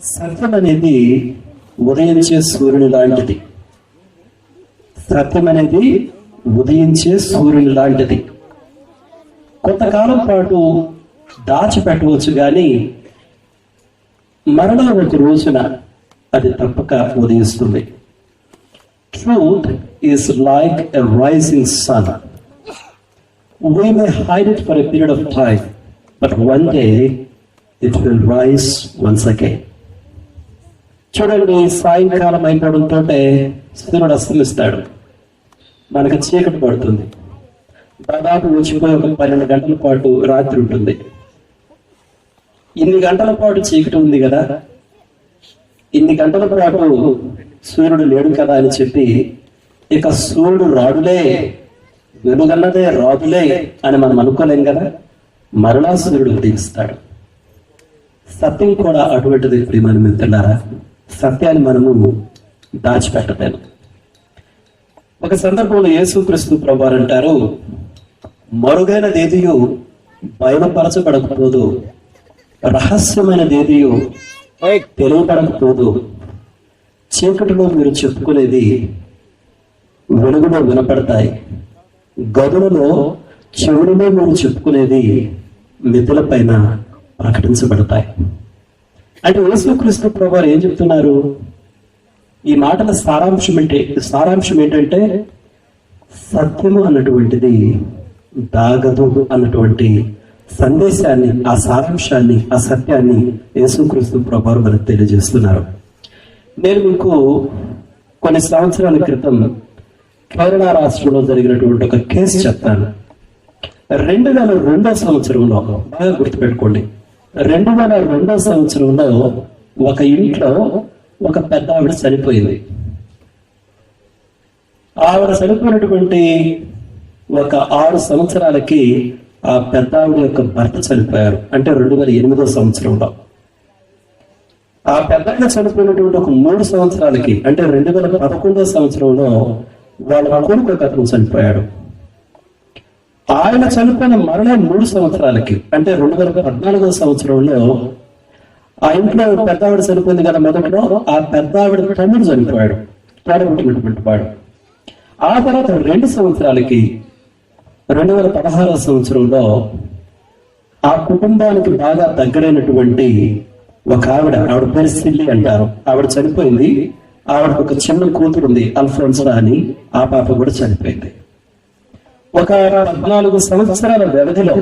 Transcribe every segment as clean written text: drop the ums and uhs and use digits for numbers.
సత్యం అనేది ఉదయించే సూర్యుని లాంటిది. సత్యం అనేది ఉదయించే సూర్యుని లాంటిది. కొంతకాలం పాటు దాచిపెట్టవచ్చు, కానీ మరలా ఒక రోజున అది తప్పక ఉదయిస్తుంది. Truth is like a rising sun. We may hide it for a period of time, but one day it will rise once again. చూడండి, సాయంకాలం అయిపోవడంతో సూర్యుడు అస్తమిస్తాడు, మనకు చీకటి పడుతుంది. దాదాపు వచ్చిపోయి ఒక 12 గంటల పాటు రాత్రి ఉంటుంది. ఇన్ని గంటల పాటు చీకటి ఉంది కదా, ఇన్ని గంటల పాటు సూర్యుడు లేడు కదా అని చెప్పి ఇక సూర్యుడు రాడులే, వెలుగన్నదే రాదులే అని మనం అనుకోలేం కదా. మరలా సూర్యుడు ఉదయిస్తాడు. సత్యం కూడా అటువంటిది. ఇప్పుడు మనం వెళ్తున్నారా, సత్యాన్ని మనము దాచిపెట్టలేము. ఒక సందర్భంలో యేసుక్రీస్తు ప్రభువారు అంటారు, మరుగైనదేదియు బయలుపరచబడకపోదు, రహస్యమైనదేదియు తెలియబడకపోదు. చీకటిలో మీరు చెప్పుకునేది వెలుగులో వినపడతాయి, గదులలో చెవులలో మీరు చెప్పుకునేది మిద్దెల పైన ప్రకటించబడతాయి. అంటే యేసుక్రీస్తు ప్రభువారు ఏం చెప్తున్నారు? ఈ మాటల సారాంశం ఏంటంటే సత్యము అన్నటువంటిది దాగదు అన్నటువంటి సందేశాన్ని, ఆ సారాంశాన్ని, ఆ సత్యాన్ని యేసుక్రీస్తు ప్రభువారు మనకు తెలియజేస్తున్నారు. నేను మీకు కొన్ని సంవత్సరాల క్రితం కేరళ రాష్ట్రంలో జరిగినటువంటి ఒక కేసు చెప్తాను. 2002 సంవత్సరంలో, బాగా గుర్తుపెట్టుకోండి, 2002 సంవత్సరంలో ఒక ఇంట్లో ఒక పెద్ద ఆవిడ చనిపోయింది. ఆవిడ చనిపోయినటువంటి ఒక 6 సంవత్సరాలకి ఆ పెద్ద ఆవిడ యొక్క భర్త చనిపోయారు. అంటే 2008 సంవత్సరంలో. ఆ పెద్దగా చనిపోయినటువంటి ఒక 3 సంవత్సరాలకి, అంటే 2011 సంవత్సరంలో వాళ్ళ కొడుకు ఒక అతను చనిపోయాడు. ఆయన చనిపోయిన మరలా 3 సంవత్సరాలకి, అంటే 2014 సంవత్సరంలో ఆ ఇంట్లో పెద్ద ఆవిడ చనిపోయింది కదా. మొదట్లో ఆ పెద్ద ఆవిడ తమ్ముడు చనిపోయాడు, తోడబుట్టినటువంటి వాడు. ఆ తర్వాత 2 సంవత్సరాలకి 2016 సంవత్సరంలో ఆ కుటుంబానికి బాగా దగ్గరైనటువంటి ఒక ఆవిడ పేరు సిల్లి అంటారు, ఆవిడ చనిపోయింది. ఆవిడ ఒక చిన్న కూతురు ఉంది, అల్ఫోన్సా అని. ఆ పాప కూడా చనిపోయింది. ఒక 14 సంవత్సరాల వ్యవధిలో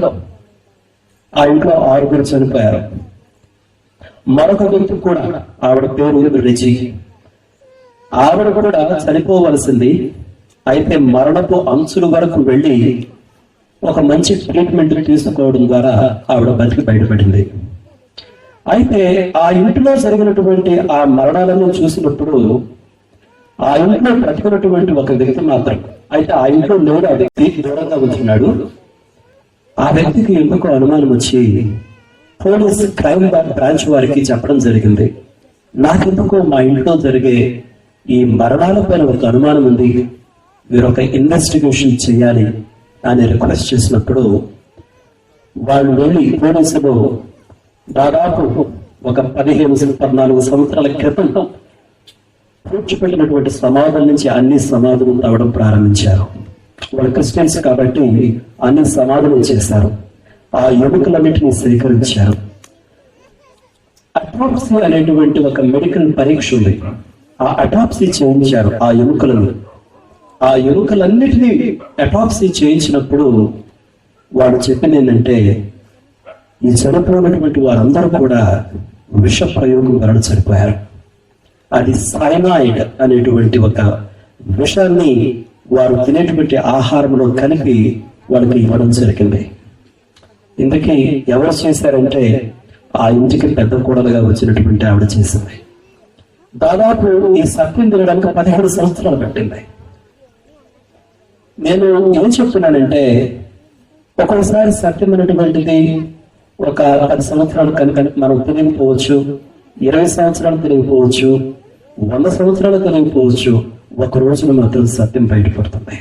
ఆ ఇంట్లో 6 చనిపోయారు. మరొక వ్యక్తి కూడా, ఆవిడ పేరు రెజీ. ఆవిడ కూడా చనిపోవలసింది. అయితే మరణపు అంచుల వరకు వెళ్ళి ఒక మంచి ట్రీట్మెంట్ తీసుకోవడం ద్వారా ఆవిడ బతికి బయటపడింది. అయితే ఆ ఇంటిలో జరిగినటువంటి ఆ మరణాలను చూసినప్పుడు ఆ ఇంట్లో బ్రతికినటువంటి ఒక వ్యక్తి మాత్రం, అయితే ఆ ఇంట్లో లేడు, ఆ వ్యక్తి దూరంగా ఉంటున్నాడు. ఆ వ్యక్తికి ఎందుకో అనుమానం వచ్చి పోలీస్ క్రైమ్ బ్రాంచ్ వారికి చెప్పడం జరిగింది, నాకెందుకో మా ఇంట్లో జరిగే ఈ మరణాల పైన ఒక అనుమానం ఉంది, మీరు ఒక ఇన్వెస్టిగేషన్ చేయాలి అని రిక్వెస్ట్ చేసినప్పుడు వాళ్ళు వెళ్ళి పోలీసులు దాదాపు ఒక 15-14 సంవత్సరాల క్రితం పూడ్చిపెట్టినటువంటి సమాధుల నుంచి అన్ని సమాధులు తవ్వడం ప్రారంభించారు. వాళ్ళు క్రిస్టియన్స్ కాబట్టి అన్ని సమాధులు చేశారు. ఆ ఎముకలన్నింటినీ సేకరించారు. అటాప్సీ అనేటువంటి ఒక మెడికల్ పరీక్ష ఉంది. ఆ అటాప్సీ చేయించారు ఆ ఎముకలను. ఆ ఎముకలన్నిటినీ అటాప్సీ చేయించినప్పుడు వాడు చెప్పింది ఏంటంటే, ఈ చనిపోయినటువంటి వారందరూ కూడా విష ప్రయోగం వలన చనిపోయారు. అది సైనాయిడ్ అనేటువంటి ఒక విషాన్ని వారు తినేటువంటి ఆహారంలో కలిపి వాళ్ళకి ఇవ్వడం జరిగింది. ఇందుకే ఎవరు చేశారంటే ఆ ఇంటికి పెద్ద కూడలుగా వచ్చినటువంటి ఆవిడ చేసింది. దాదాపు ఈ సత్యం తినడానికి 17 సంవత్సరాలు పట్టింది. నేను ఏం చెప్తున్నానంటే, ఒక్కొక్కసారి సత్యం అనేటువంటిది ఒక 10 సంవత్సరాలు కనుక మనం తెలియకపోవచ్చు, 20 సంవత్సరాలు తెలియకపోవచ్చు, 100 సంవత్సరాలు తెలియకపోవచ్చు, ఒక రోజున మాత్రం సత్యం బయటపడుతుంది.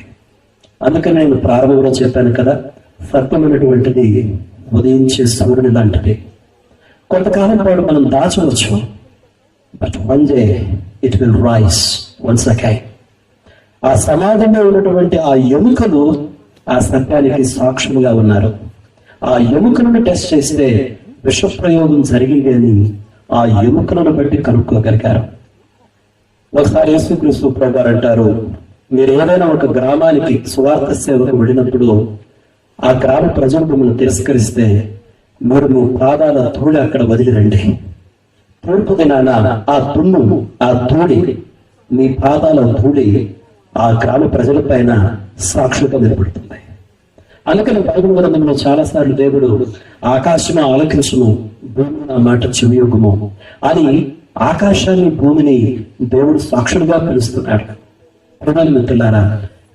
అందుకని నేను ప్రారంభంలో చెప్పాను కదా, సత్యం అనేటువంటిది ఉదయించే సూర్యుని లాంటిది. కొంతకాలం పాటు మనం దాచవచ్చు, but one day it will rise once again. ఆ సమాధిలో ఉన్నటువంటి ఆ ఎముకలు ఆ సత్యానికి సాక్షులుగా ఉన్నారు. ఆ ఎముకలను టెస్ట్ చేస్తే విష ప్రయోగం జరిగింది అని ఆ ఎముకలను బట్టి కనుక్కోగలిగారు. ఒకసారి యేసుక్రీస్తు ప్రభువారు అంటారు, మీరు ఏదైనా ఒక గ్రామానికి సువార్త సేవకు వెళ్ళినప్పుడు ఆ గ్రామ ప్రజలు మిమ్మల్ని తిరస్కరిస్తే మీరు మీ పాదాల ధూళి అక్కడ వదిలిరండి. తూర్పు దినాన ఆ దుమ్ము, ఆ ధూళి, మీ పాదాల ధూళి ఆ గ్రామ ప్రజల పైన సాక్షిగా నిలబడుతుంది. అందుకని బైబిల్ గ్రంథంలో చాలా సార్లు దేవుడు ఆకాశము ఆలకించును, భూమి నా మాట చెవియొగ్గుము అని ఆకాశాన్ని, భూమిని దేవుడు సాక్షులుగా పిలుస్తున్నాడు. ప్రధాన మిత్రులారా,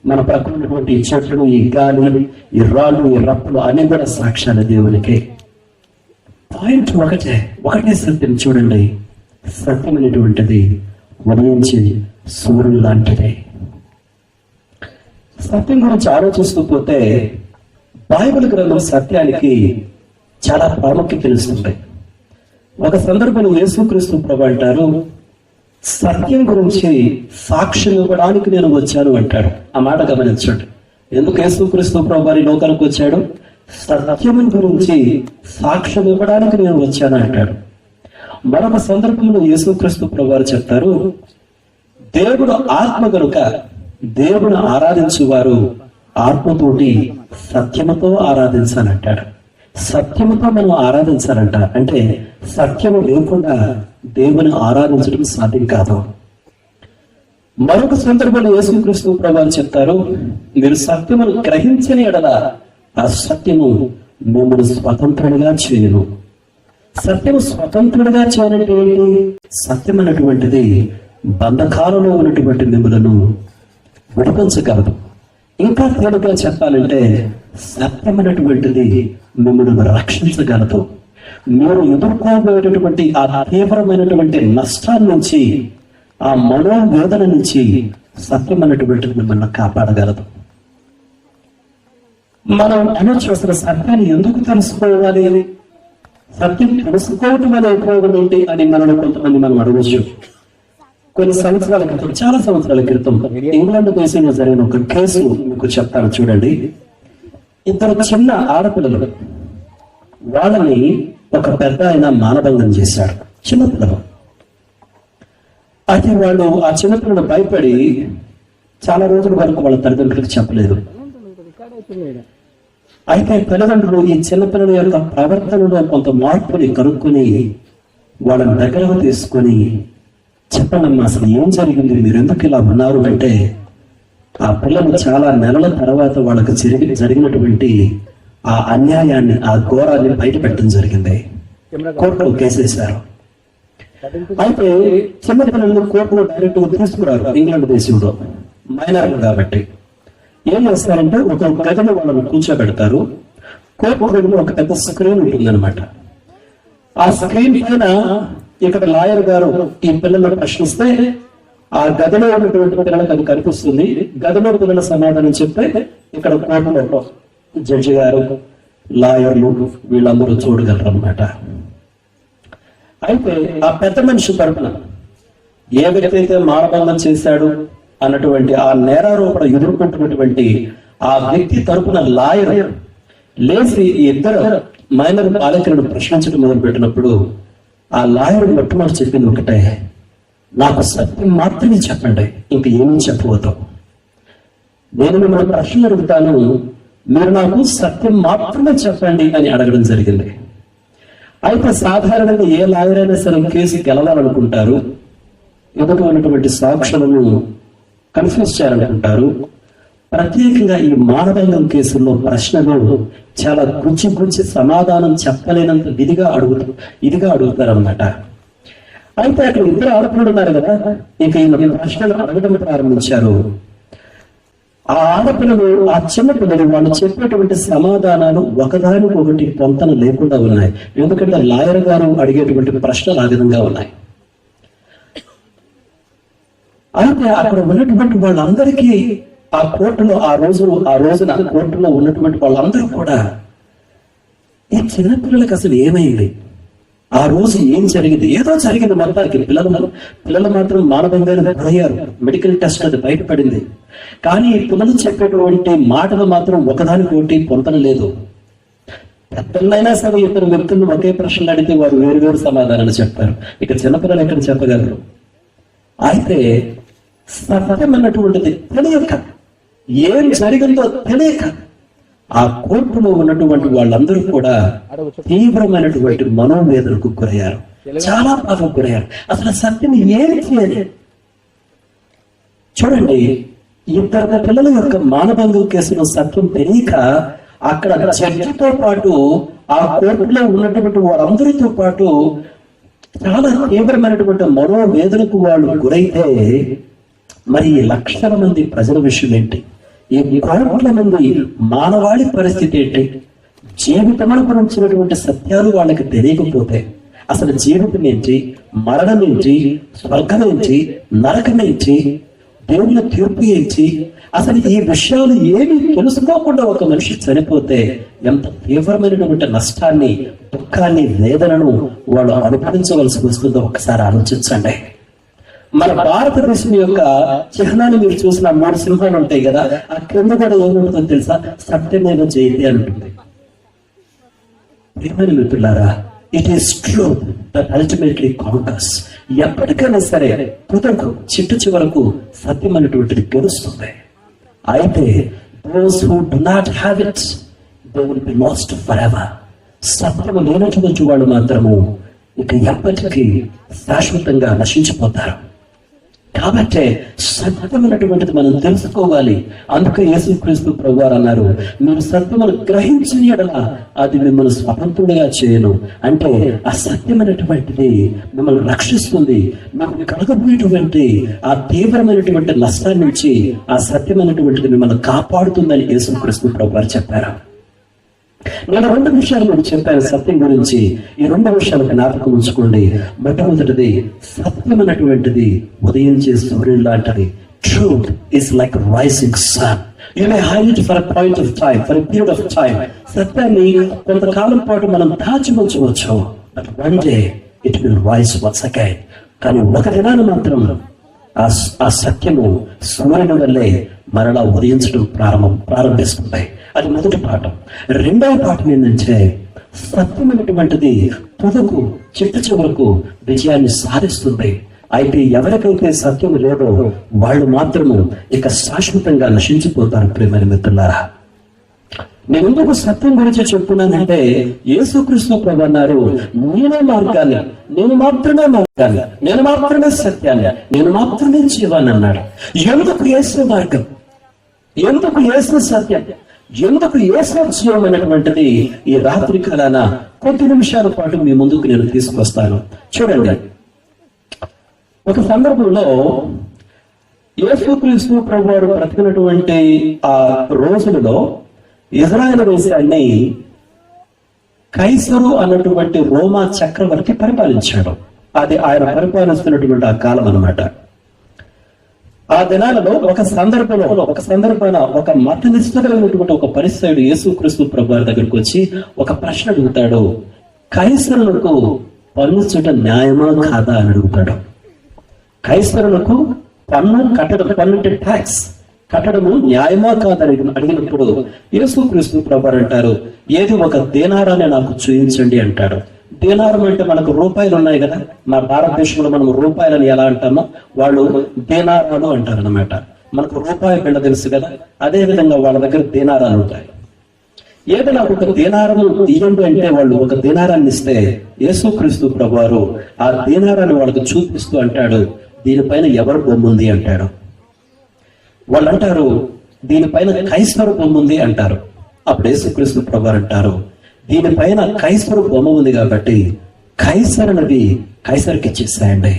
మన ప్రక్కన ఉన్నటువంటి ఈ చెట్లు, ఈ గాలి, ఈ రాళ్ళు, ఈ రప్పులు అన్ని కూడా సాక్ష్యాలు దేవునికి. పాయింట్ ఒకటే సత్యం. చూడండి, సత్యం అనేటువంటిది ఉదయించి సూర్యుడు లాంటిది. సత్యం గురించి ఆలోచిస్తూ పోతే బైబిల్ గ్రంథం సత్యానికి చాలా ప్రాముఖ్యత తెలుస్తుంది. ఒక సందర్భంలో యేసుక్రీస్తు ప్రభువు అంటారు, సత్యం గురించి సాక్ష్యం ఇవ్వడానికి నేను వచ్చాను అంటాడు. ఆ మాట గమనించండి. ఎందుకు యేసుక్రీస్తు ప్రభువు వారి లోకానికి వచ్చాడు? సత్యం గురించి సాక్ష్యం ఇవ్వడానికి నేను వచ్చాను అంటాడు. మరొక సందర్భంలో యేసుక్రీస్తు ప్రభువు వారు చెప్తారు, దేవుడు ఆత్మ కనుక దేవుని ఆరాధించువారు ఆత్మతోటి సత్యముతో ఆరాధించాలంటాడు. సత్యముతో మనం ఆరాధించాలంట. అంటే సత్యము లేకుండా దేవుని ఆరాధించడం సాధ్యం కాదు. మరొక సందర్భంలో యేసుక్రీస్తు ప్రభువు చెప్తారు, మీరు సత్యమును గ్రహించని ఎడల ఆ సత్యము మిమ్మల్ని స్వతంత్రుడిగా చేయను. సత్యము స్వతంత్రుడిగా చేయనంటే ఏంటి? సత్యం అన్నటువంటిది బంధకాలలో ఉన్నటువంటి మిమ్మలను విడిపించగలదు. ఇంకా తేలిగ్గా చెప్పాలంటే సత్యమైనటువంటిది మిమ్మల్ని రక్షించగలదు. మీరు ఎదుర్కోబోయేటటువంటి ఆ తీవ్రమైనటువంటి నష్టాల నుంచి, ఆ మనోవేదన నుంచి సత్యమైనటువంటిది మిమ్మల్ని కాపాడగలదు. మనం అనొచ్చు, అసలు సత్యాన్ని ఎందుకు తెలుసుకోవాలి? సత్యం తెలుసుకోవటం అనే ఉపయోగం ఏంటి అని మనలో కొంతమంది మనం అడగచ్చు. కొన్ని సంవత్సరాల క్రితం, చాలా సంవత్సరాల క్రితం ఇంగ్లాండ్ దేశంలో జరిగిన ఒక కేసు మీకు చెప్తాను చూడండి. ఇద్దరు చిన్న ఆడపిల్లలు, వాళ్ళని ఒక పెద్ద ఆయన మానభంగం చేశాడు. చిన్నపిల్లలు. అయితే వాళ్ళు, ఆ చిన్నపిల్లలు భయపడి చాలా రోజుల వరకు వాళ్ళ తల్లిదండ్రులకు చెప్పలేదు. అయితే తల్లిదండ్రులు ఈ చిన్నపిల్లల యొక్క ప్రవర్తనలో కొంత మార్పుని కనుక్కొని వాళ్ళని దగ్గరకు తీసుకొని, చెప్పండమ్మా అసలు ఏం జరిగింది, మీరు ఎందుకు ఇలా ఉన్నారు అంటే, ఆ పిల్లలు చాలా నెలల తర్వాత వాళ్ళకి జరిగినటువంటి ఆ అన్యాయాన్ని, ఆ ఘోరాన్ని బయట పెట్టడం జరిగింది. కోర్టులో కేసేశారు. అయితే చిన్న పిల్లలు కోర్టులో డైరెక్ట్ గా తీసుకురారు. ఇంగ్లాండ్ దేశంలో మైనర్లు కాబట్టి ఏం చేస్తారంటే, ఒక గదిలో వాళ్ళని కూర్చోబెడతారు. కోర్టు గదిలో ఒక పెద్ద స్క్రీన్ ఉంటుందన్నమాట. ఆ స్క్రీన్ పైన ఇక్కడ లాయర్ గారు ఈ పిల్లలను ప్రశ్నిస్తే ఆ గదిలో ఉన్నటువంటి పిల్లలకు అది కనిపిస్తుంది. గదిలో పిల్లల సమాధానం చెప్తే ఇక్కడ కోర్టులో జడ్జి గారు, లాయర్లు వీళ్ళందరూ చూడగలరు అన్నమాట. అయితే ఆ పెద్ద మనిషి తరపున ఏ వ్యక్తి అయితే మానభంగం చేశాడు అన్నటువంటి ఆ నేరారోపణ ఎదుర్కొంటున్నటువంటి ఆ వ్యక్తి తరపున లాయర్ లేచి ఇద్దరు మైనర్ బాలికలను ప్రశ్నించడం మొదలు పెట్టినప్పుడు ఆ లాయర్ మొట్టమొదటి చెప్పింది ఒకటే, నాకు సత్యం మాత్రమే చెప్పండి, ఇంక ఏమీ చెప్పవద్దు. నేను మిమ్మల్ని ప్రశ్నలు అడుగుతాను, మీరు నాకు సత్యం మాత్రమే చెప్పండి అని అడగడం జరిగింది. అయితే సాధారణంగా ఏ లాయర్ అయినా సరే కేసు గెలవాలనుకుంటారు, ఎదుటి ఉన్నటువంటి సాక్షులను కన్ఫ్యూజ్ చేయాలనుకుంటారు. ప్రత్యేకంగా ఈ మానభంగం కేసుల్లో ప్రశ్నలు చాలా గుచ్చి సమాధానం చెప్పలేనంత ఇదిగా అడుగుతారు అన్నమాట. అయితే అక్కడ ఇద్దరు ఆడపిల్లలు ఉన్నారు కదా, ఇక ఈ ప్రశ్నలు అడగడం ప్రారంభించారు. ఆ ఆడపిల్లలు, ఆ చిన్న పిల్లలు వాళ్ళు చెప్పేటువంటి సమాధానాలు ఒకదానికొకటి పొంతన లేకుండా ఉన్నాయి. ఎందుకంటే లాయర్ గారు అడిగేటువంటి ప్రశ్నలు ఆ విధంగా ఉన్నాయి. అయితే అక్కడ ఉన్నటువంటి వాళ్ళందరికీ ఆ కోర్టులో ఆ రోజున కోర్టులో ఉన్నటువంటి వాళ్ళందరూ కూడా ఈ చిన్నపిల్లలకు అసలు ఏమైంది, ఆ రోజు ఏం జరిగింది? ఏదో జరిగింది మొత్తానికి. పిల్లలు మాత్రం మానవంగానే గురయ్యారు. మెడికల్ టెస్ట్ అది బయటపడింది. కానీ పిల్లలు చెప్పేటువంటి మాటలు మాత్రం ఒకదానికొకటి పొంతన లేదు. పెద్దలైనా సరే ఇద్దరు వ్యక్తులను ఒకే ప్రశ్నలు అడిగితే వారు వేరు సమాధానాలు చెప్పారు. ఇక చిన్నపిల్లలు ఎక్కడ చెప్పగలరు? అయితే సత్యం అన్నటువంటిది తెలియక, ఏం జరిగిందో తెలియక ఆ కోర్టులో ఉన్నటువంటి వాళ్ళందరూ కూడా తీవ్రమైనటువంటి మనోవేదనకు గురయ్యారు. చాలా బాగా గురయ్యారు. అసలు సత్యం ఏం చేయాలి? చూడండి, ఇద్దరు పిల్లల యొక్క మానభంగం కేసులో సత్యం తెలియక అక్కడ జడ్జితో పాటు ఆ కోర్టులో ఉన్నటువంటి వారందరితో పాటు చాలా తీవ్రమైనటువంటి మనోవేదనకు వాళ్ళు గురైతే మరి లక్షల మంది ప్రజల విషయం ఏంటి? ఈ కోట్ల మంది మానవాళి పరిస్థితి ఏంటి? జీవితంలో గురించినటువంటి సత్యాలు వాళ్ళకి తెలియకపోతే అసలు జీవితం ఏంటి, మరణం ఏంటి, స్వర్గం ఏంటి, నరకం ఏంటి, దేవుని తీర్పు ఏంటి, అసలు ఈ విషయాలు ఏమి తెలుసుకోకుండా ఒక మనిషి చనిపోతే ఎంత తీవ్రమైనటువంటి నష్టాన్ని, దుఃఖాన్ని, వేదనను వాళ్ళు అనుభవించవలసి వస్తుందో ఒకసారి ఆలోచించండి. మన భారతదేశం యొక్క చిహ్నాన్ని మీరు చూసిన 3 సింహాలు ఉంటాయి కదా, ఆ క్రింద కూడా ఏముంటుందో తెలుసా? సత్యమేవ జయతే అంటుంది. ప్రియమైన మిత్రులారా, it is truth that ultimately conquers. ఎప్పటికైనా సరే తుదకు చిట్ట చివరకు సత్యం అనేటువంటిది గెలుస్తుంది. అయితే those who do not have it, they will be lost forever. సత్యము లేనటువంటి వాళ్ళు మాత్రము ఇక ఎప్పటికీ శాశ్వతంగా నశించిపోతారు. కాబట్టి సత్యమైనటువంటిది మనం తెలుసుకోవాలి. అందుకే యేసుక్రీస్తు ప్రభువారు అన్నారు, మీరు సత్యమును గ్రహించిన యెడల అది మిమ్మల్ని స్వతంత్రుడిగా చేయను. అంటే ఆ సత్యమైనటువంటిది మిమ్మల్ని రక్షిస్తుంది. మీకు కలగబోయేటువంటి ఆ తీవ్రమైనటువంటి నష్టాన్ని నుంచి ఆ సత్యమైనటువంటిది మిమ్మల్ని కాపాడుతుందని యేసుక్రీస్తు ప్రభువారు చెప్పారు. నేను 2 విషయాలు మీకు చెప్పాను సత్యం గురించి. ఈ 2 విషయాలు జ్ఞాపకం ఉంచుకోండి. మొట్టమొదటిది, సత్యం అన్నటువంటిది ఉదయించే సూర్యుడు లాంటిది. Truth is like rising sun. You may hide it for a point of time, for a period of time. సత్యాన్ని కొంతకాలం పాటు మనం దాచి ఉంచవచ్చు, but one day it will rise once again. కానీ ఒక దినాన్ని మాత్రం ఆ సత్యము సూర్యుని వల్లే మరలా ఉదయించడం ప్రారంభిస్తుంది. అది మొదటి పాఠం. రెండవ పాఠం ఏంటంటే, సత్యమైనటువంటిది తుదకు చిట్ట చివరకు విజయాన్ని సాధిస్తుంది. అయితే ఎవరికైతే సత్యం లేదో వాళ్ళు మాత్రము ఇక శాశ్వతంగా నశించిపోతారు. ప్రియమైన మిత్రులారా, నేను ఎందుకు సత్యం గురించి చెప్తున్నానంటే, యేసుక్రీస్తు ప్రభువు అన్నారు, నేనే మార్గాన్ని, నేను మాత్రమే మార్గాన్ని, నేను మాత్రమే సత్యాన్ని, నేను మాత్రమే జీవాన్ని అన్నాడు. ఎందుకు యేసు మార్గం? ఎందుకు యేసు సత్యం? ఎందుకు యేసు జీవం అనేటువంటిది ఈ రాత్రి కాలాన కొద్ది నిమిషాల పాటు మీ ముందుకు నేను తీసుకొస్తాను. చూడండి, ఒక సందర్భంలో యేసుక్రీస్తు ప్రభువారు బ్రతికినటువంటి ఆ రోజులలో ఇజ్రాయెల్ దేశాన్ని కైసరు అన్నటువంటి రోమా చక్రవర్తి పరిపాలించాడు. అది ఆయన పరిపాలిస్తున్నటువంటి ఆ కాలం అన్నమాట. ఆ దినాలలో ఒక సందర్భాన ఒక మతనిష్ఠుడైనటువంటి ఒక పరిసయుడు యేసుక్రీస్తు ప్రభువారి దగ్గరికి వచ్చి ఒక ప్రశ్న అడుగుతాడు. కైసరులకు పన్నుచుట న్యాయమా కాదా అని అడుగుతాడు. కైసరులకు పన్ను ట్యాక్స్ కట్టడము న్యాయమా కాదని అడిగినప్పుడు యేసుక్రీస్తు ప్రభువారు అంటారు, ఏది ఒక దేనారాన్ని నాకు చూపించండి అంటాడు. దేనారం అంటే మనకు రూపాయలు ఉన్నాయి కదా, మన భారతదేశంలో మనం రూపాయలని ఎలా అంటామో వాళ్ళు దేనారాలు అంటారు అన్నమాట. మనకు రూపాయి బిళ్ళ తెలుసు కదా, అదే విధంగా వాళ్ళ దగ్గర దేనారాలు ఉంటాయి. ఏదైనా ఒక దేనారము ఇవ్వండి అంటే వాళ్ళు ఒక దేనారాన్ని ఇస్తే యేసుక్రీస్తు ప్రభువారు ఆ దేనారాన్ని వాళ్ళకు చూపిస్తూ అంటాడు, దీనిపైన ఎవరు బొమ్మ ఉంది అంటాడు. వాళ్ళు అంటారు, దీనిపైన కైసరు బొమ్మ ఉంది అంటారు. అప్పుడు యేసుక్రీస్తు ప్రభువారు అంటారు, దీనిపైన కైసరు బొమ్మ ఉంది కాబట్టి కైసరునది కైసరికి ఇచ్చేసాయండి.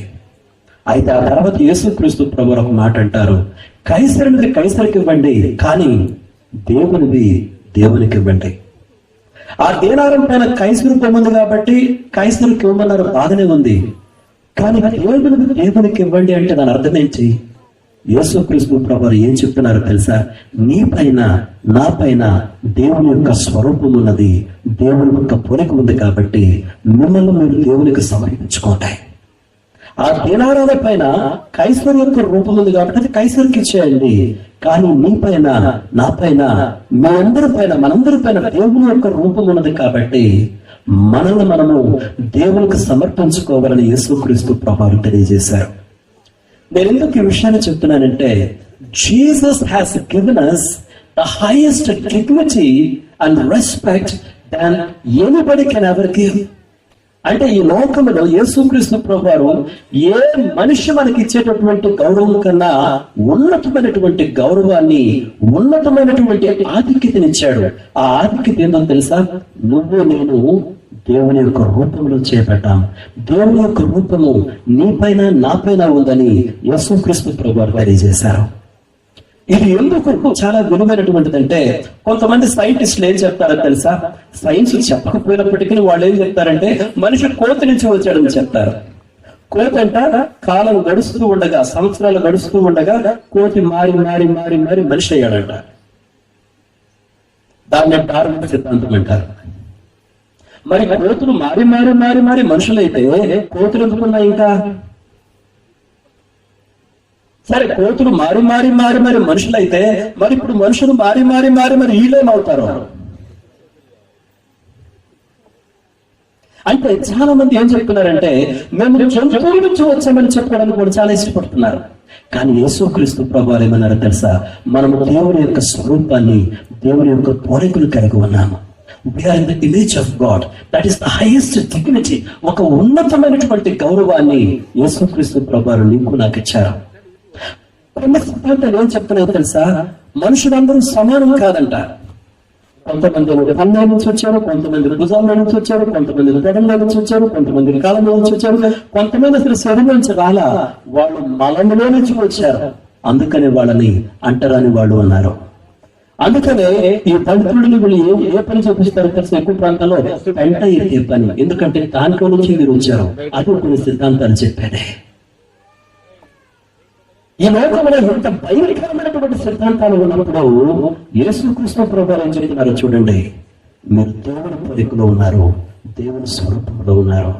అయితే ఆ తర్వాత యేసుక్రీస్తు ప్రభువారు ఒక మాట అంటారు, కైసరునది కైసరికి ఇవ్వండి, కానీ దేవునిది దేవునికి ఇవ్వండి. ఆ దేనారం పైన కైసరు బొమ్మ ఉంది కాబట్టి కైసరికి ఇవ్వమన్నారు, బాగానే ఉంది. కానీ దేవునికి ఇవ్వండి అంటే దాని అర్థం ఏంటి? యేసుక్రీస్తు ప్రభువారు ఏం చెప్తున్నారో తెలుసా? నీ పైన నా పైన దేవుని యొక్క స్వరూపం ఉన్నది, దేవుని యొక్క పోలిక ఉంది, కాబట్టి మిమ్మల్ని మీరు దేవునికి సమర్పించుకోండి. ఆ దినారాల పైన కైసరు యొక్క రూపం ఉంది కాబట్టి అది కైసరికి ఇచ్చేయండి. కానీ నీ పైన నా పైన మనందరి పైన దేవుని యొక్క రూపం ఉన్నది కాబట్టి మనల్ని మనము దేవునికి సమర్పించుకోవాలని యేసుక్రీస్తు ప్రభువారు తెలియజేశారు. నేను ఎందుకు ఈ విషయాన్ని చెప్తున్నానంటే, Jesus has given us the highest dignity and respect than anybody can ever give. అంటే ఈ లోకంలో యేసుక్రీస్తు ప్రభువారు ఏ మనిషి మనకి ఇచ్చేటటువంటి గౌరవం కన్నా ఉన్నతమైనటువంటి గౌరవాన్ని, ఉన్నతమైనటువంటి ఆధిక్యతనిచ్చాడు. ఆ ఆధిక్యత ఏందో తెలుసా? నువ్వు నేను దేవుని యొక్క రూపంలో చేపట్టాం. దేవుని యొక్క రూపము నీ పైన నా పైన ఉందని యేసుక్రీస్తు ప్రభువారు తెలియజేశారు. ఇది ఎందుకు చాలా విలువైనటువంటిదంటే, కొంతమంది సైంటిస్టులు ఏం చెప్తారో తెలుసా? సైన్స్ చెప్పకపోయినప్పటికీ వాళ్ళు ఏం చెప్తారంటే, మనిషి కోతి నుంచి వచ్చాడని చెప్తారు. కోతి అంట కాలం గడుస్తూ ఉండగా, సంవత్సరాలు గడుస్తూ ఉండగా కోతి మారి మారి మారి మారి మనిషి అయ్యాడంట. దాన్ని డార్విన్ సిద్ధాంతం అంటారు. మరి కోతులు మారి మారి మారి మారి మనుషులైతే కోతులు ఎందుకున్నాయి ఇంకా? సరే, కోతులు మారి మారి మారి మారి మనుషులైతే మరి ఇప్పుడు మనుషులు మారి మారి మారి మరి వీళ్ళేమవుతారు? అంటే చాలా మంది ఏం చెప్తున్నారంటే, మేము జంతువుల నుంచి వచ్చామని చెప్పడానికి కూడా చాలా ఇష్టపడుతున్నారు. కానీ యేసుక్రీస్తు ప్రభువారు ఏమన్నారో తెలుసా? మనము దేవుని యొక్క స్వరూపాన్ని, దేవుని యొక్క పోలికలు కలిగి ఉన్నాము. We are in the image of God. That is the highest dignity. ఒక ఉన్నతమైనటువంటి గౌరవాన్ని యేసుక్రీస్తు ప్రభువారు నీకు నాకు ఇచ్చారు. కొన్ని సిద్ధాంతాలు ఏం చెప్తున్నాయో తెలుసా? మనుషులందరూ సమానం కాదంట. కొంతమంది కన్నం నుంచి వచ్చారు, కొంతమంది భుజాల నుంచి వచ్చారు, కొంతమంది పెడంలో నుంచి వచ్చారు, కొంతమంది కాలంలో నుంచి వచ్చారు, కొంతమంది అసలు శరీరం నుంచి రాలా, వాళ్ళు మలంలో నుంచి వచ్చారు. అందుకని వాళ్ళని అంటరాని వాళ్ళు ఉన్నారు. అందుకనే ఈ తల్లిదండ్రులు వీళ్ళు ఏ పని చూపిస్తారు తెలుసు? ఎక్కువ ప్రాంతాల్లో పెంట ఎత్తే పని. ఎందుకంటే దాంట్లో నుంచి మీరు వచ్చారు. అది కొన్ని సిద్ధాంతాలు చెప్పాడే. ఈ లోకంలో ఎంత భయంకరమైనటువంటి సిద్ధాంతాలు ఉన్నప్పుడు యేసుక్రీస్తు ప్రభువారు ఏం చెప్తున్నారో చూడండి. మీరు దేవుని పోలికలో ఉన్నారు, దేవుని స్వరూపంలో ఉన్నారు.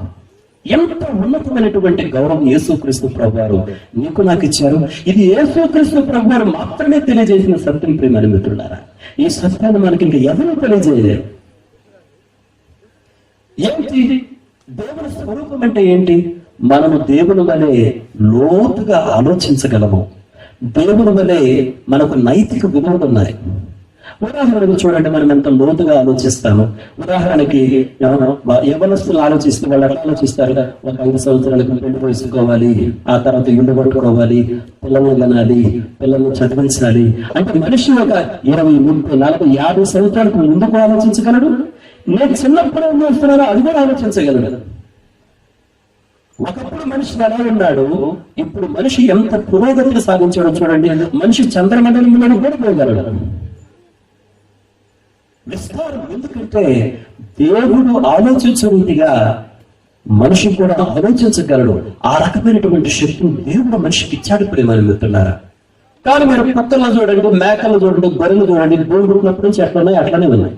ఎంత ఉన్నతమైనటువంటి గౌరవం యేసుక్రీస్తు ప్రభువారు నీకు నాకు ఇచ్చారు. ఇది యేసుక్రీస్తు ప్రభువారు మాత్రమే తెలియజేసిన సత్యం. ప్రియమైన మిత్రులారా, ఈ సత్యాన్ని మనకి ఇంకా ఎవరు తెలియజేయలేరు. ఏంటి దేవుని స్వరూపం అంటే ఏంటి? మనము దేవుని వలె లోతుగా ఆలోచించగలము. దేవుని వలె మనకు నైతిక విలువలు ఉన్నాయి. ఉదాహరణకు చూడండి, మనం ఎంత లోతుగా ఆలోచిస్తాము. ఉదాహరణకి యవనస్తులు ఆలోచిస్తే వాళ్ళు ఎలా ఆలోచిస్తారు? ఒక 5 సంవత్సరాలకు పెళ్లి చేసుకోవాలి, ఆ తర్వాత ఇల్లు కొట్టుకోవాలి, పిల్లల్ని కనాలి, పిల్లల్ని చదివించాలి. అంటే మనిషి ఒక 20, 30, 40, 50 సంవత్సరాలకు ముందుకు ఆలోచించగలడు. నేను చిన్నప్పుడు ఏం చేస్తున్నానో అది కూడా ఆలోచించగలడు. ఒకప్పుడు మనిషి ఎలా ఉన్నాడు, ఇప్పుడు మనిషి ఎంత పురోగతిని సాధించాడో చూడండి. మనిషి చంద్రమండలంలో కూడా పోగలడు. విస్తారం. ఎందుకంటే దేవుడు ఆలోచించే రీతిగా మనిషి కూడా ఆలోచించగలడు. ఆ రకమైనటువంటి శక్తిని దేవుడు మనిషికి ఇచ్చాడు. ప్రియమైన మిత్రులారా, కానీ మీరు కుక్కలు చూడండి, మేకలు చూడండి, గొర్రెలు చూడండి, భూమి పుట్టినప్పటి నుంచి ఎట్లున్నాయి అట్లానే ఉన్నాయి.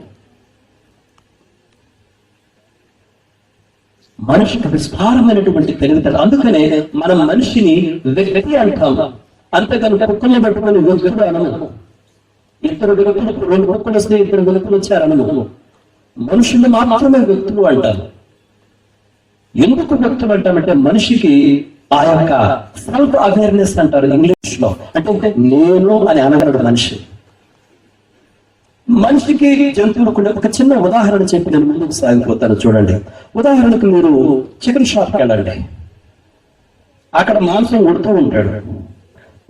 మనిషికి విస్తారమైనటువంటి తెలివితేటలు. అందుకనే మనం మనిషిని వ్యక్తి అంటాం. అంతేకాని కుక్కల్ని పెట్టుకుని వ్యక్తులు అనము. 2 వ్యక్తులు, 2 కుక్కలు వస్తే 2 వ్యక్తులు వచ్చారనము. మనుషులు మాత్రమే వ్యక్తులు అంటారు. ఎందుకు వ్యక్తులు అంటామంటే మనిషికి ఆ యొక్క సెల్ఫ్ అవేర్నెస్ అంటారు ఇంగ్లీష్ లో. అంటే నేను అని అనగలడు మనిషి. మనిషికి జంతువులకు ఒక చిన్న ఉదాహరణ చెప్పి నేను ముందుకు సాగిపోతాను. చూడండి, ఉదాహరణకు మీరు చికెన్ షాప్కి వెళ్ళండి. అక్కడ మాంసం ఉడుతూ ఉంటాడు.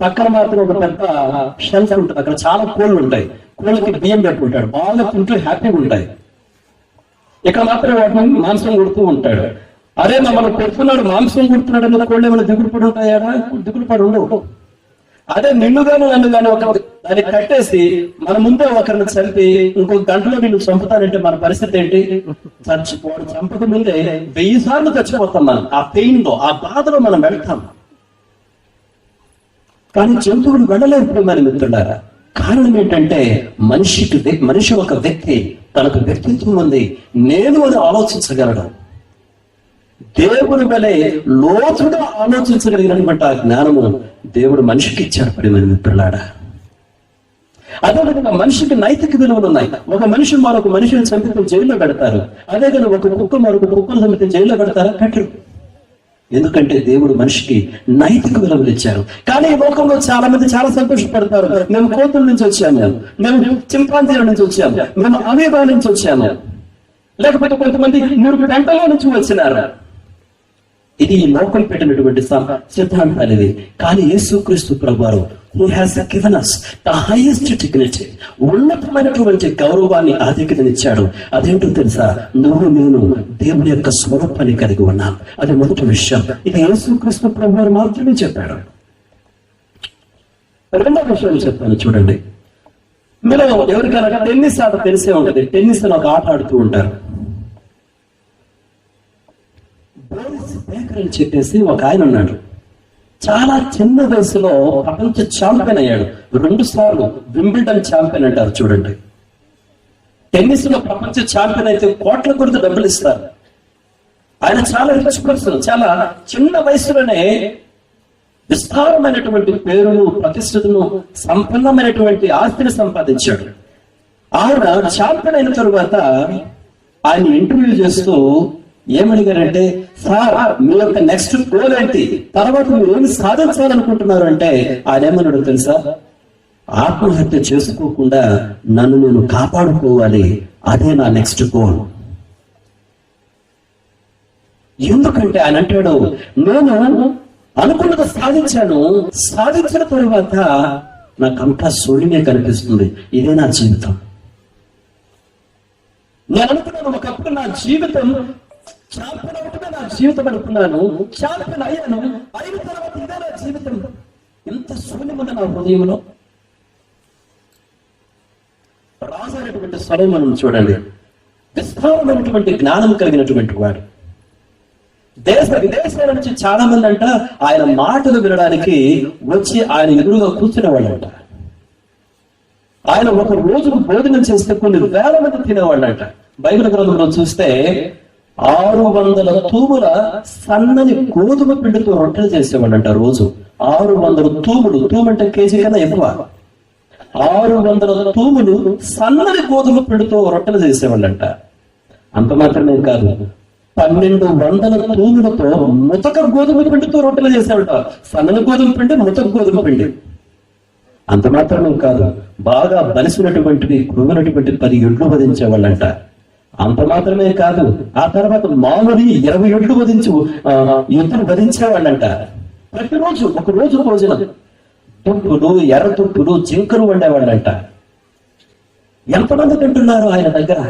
పక్కన మాత్రం ఒక పెద్ద షెల్ఫ్ ఉంటుంది. అక్కడ చాలా కోళ్ళు ఉంటాయి. కోళ్ళకి బియ్యం పెట్టుకుంటాడు. బాగా తింటూ హ్యాపీగా ఉంటాయి. ఇక్కడ మాత్రం వాటిని మాంసం ఉడుతూ ఉంటాడు. అరే మనం పెడుతున్నాడు, మాంసం కుడుతున్నాడు అన్న కోళ్ళు ఏమైనా దిగులు పడి ఉంటాయా? దిగులు పడి ఉండవు. అదే నిన్నుగాను నన్ను గాను ఒక దాన్ని కట్టేసి మన ముందే ఒకరిని చంపి ఇంకొక గంటలో నిన్ను చంపుతానంటే మన పరిస్థితి ఏంటి? చచ్చిపోవడం. చంపక ముందే 1000 సార్లు చచ్చిపోతాం మనం. ఆ పెయిన్ లో, ఆ బాధలో మనం వెళ్తాం. కానీ జంతువులు వెళ్ళలేరు ప్రియమైన మిత్రులారా. కారణం ఏంటంటే మనిషి ఒక వ్యక్తి, తనకు వ్యక్తిత్వం ఉంది, నేను అని ఆలోచించగలడు. దేవుని వలె లోతుగా ఆలోచించగలిగినటువంటి ఆ జ్ఞానము దేవుడు మనిషికి ఇచ్చాడు ప్రియమైన మిత్రులారా. అదేవిధంగా మనిషికి నైతిక విలువలు ఉన్నాయి. ఒక మనిషి మరొక మనిషిని చంపితే జైల్లో పెడతారు. అదే కానీ ఒక కుక్క మరొక కుక్కను చంపితే జైల్లో పెడతారా? పెట్టరు. ఎందుకంటే దేవుడు మనిషికి నైతిక విలువలు ఇచ్చారు. కానీ ఈ లోకంలో చాలా మంది చాలా సంతోషపడతారు. మేము కోతుల నుంచి వచ్చాము, మేము చింపాంజీల నుంచి వచ్చాము, మేము అమేబా నుంచి వచ్చాము, లేకపోతే కొంతమంది మీరు గంటల నుంచి వచ్చినారు. ఇది ఈ లోకం పెట్టినటువంటి సిద్ధాంతాలు ఇది. కానీ యేసుక్రీస్తు ప్రభువారు He has given us the highest dignity, ఉన్నతమైనటువంటి గౌరవాన్ని ఆధిక్యతనిచ్చాడు. అదేంటో తెలుసా? నువ్వు నేను దేవుని యొక్క స్వరూపాన్ని కలిగి ఉన్నాను. అది మొదటి విషయం. ఇది యేసుక్రీస్తు ప్రభువారు మాత్రమే చెప్పాడు. రెండవ విషయం చెప్తాను చూడండి. మీరు ఎవరికైనా టెన్నిస్ ఆట తెలిసే ఉంటుంది. టెన్నిస్ అని ఒక ఆట ఆడుతూ ఉంటారు. బోరిస్ బేకర్ అని చెప్పేసి ఒక ఆయన ఉన్నాడు. చాలా చిన్న వయసులో ప్రపంచ ఛాంపియన్ అయ్యాడు. 2 సార్లు వింబిల్డన్ ఛాంపియన్ అంటారు చూడండి. టెన్నిస్ లో ప్రపంచ ఛాంపియన్ అయితే కోట్ల కొద్ది డబ్బులు ఇస్తారు. ఆయన చాలా రిచ్ పర్సన్. చాలా చిన్న వయసులోనే విస్తారమైనటువంటి పేరును, ప్రతిష్టతను, సంపన్నమైనటువంటి ఆస్తిని సంపాదించాడు. ఆయన ఛాంపియన్ అయిన తరువాత ఆయన ఇంటర్వ్యూ చేస్తూ ఏమడిగారంటే, సార్ మీ యొక్క నెక్స్ట్ గోల్ ఏంటి, తర్వాత మీరు ఏమి సాధించాలనుకుంటున్నారు అంటే ఆయన ఏమన్నాడు తెలుసా? ఆత్మహత్య చేసుకోకుండా నన్ను నేను కాపాడుకోవాలి, అదే నా నెక్స్ట్ గోల్. ఎందుకంటే ఆయన అంటాడు, నేను అనుకున్నది సాధించాను, సాధించిన తరువాత నాకంతా శూన్యమే కనిపిస్తుంది, ఇదే నా జీవితం. నేను అనుకున్నాను ఒకప్పుడు నా జీవితం ఛాంపియన్ అవుతుందే నా జీవితం అనుకున్నాను, ఛాంపియన్ అయ్యాను, అయిన తర్వాత ఇదే నా జీవితం. ఎంత శూన్యముంది నా హృదయంలో. రాజు అయినటువంటి సొలొమోను చూడండి, విస్తారమైనటువంటి జ్ఞానం కలిగినటువంటి వాడు. దేశ విదేశాల నుంచి చాలా మంది అంట ఆయన మాటలు వినడానికి వచ్చి ఆయన ఎదురుగా కూర్చునేవాళ్ళంట. ఆయన ఒక రోజుకు భోజనం చేస్తే కొన్ని వేల మంది తినేవాళ్ళంట. బైబిల్ గ్రంథంలో చూస్తే 600 తూముల సన్నని గోధుమ పిండితో రొట్టెలు చేసేవాళ్ళంట రోజు. 600 తూములు, తూమంటే కేజీ కన్నా ఎక్కువ. 600 తూములు సన్నని గోధుమ పిండితో రొట్టెలు చేసేవాళ్ళంట. అంత మాత్రమే కాదు, 1200 తూములతో ముతక గోధుమ పిండితో రొట్టెలు చేసేవాళ్ళ. సన్నని గోధుమ పిండి, ముతక గోధుమ పిండి. అంత మాత్రమే కాదు, బాగా బలిసినటువంటివి కృగినటువంటి 10 ఎడ్లు వధించేవాళ్ళంట. అంత మాత్రమే కాదు, ఆ తర్వాత మామూలు 20 ఎడ్లు ఎద్దులు వధించేవాళ్ళంట. ప్రతిరోజు ఒక రోజు భోజనం, తుప్పులు, ఎర్ర తుప్పులు, జింకలు వండేవాళ్ళంట. ఎంతమంది తింటున్నారు ఆయన దగ్గర?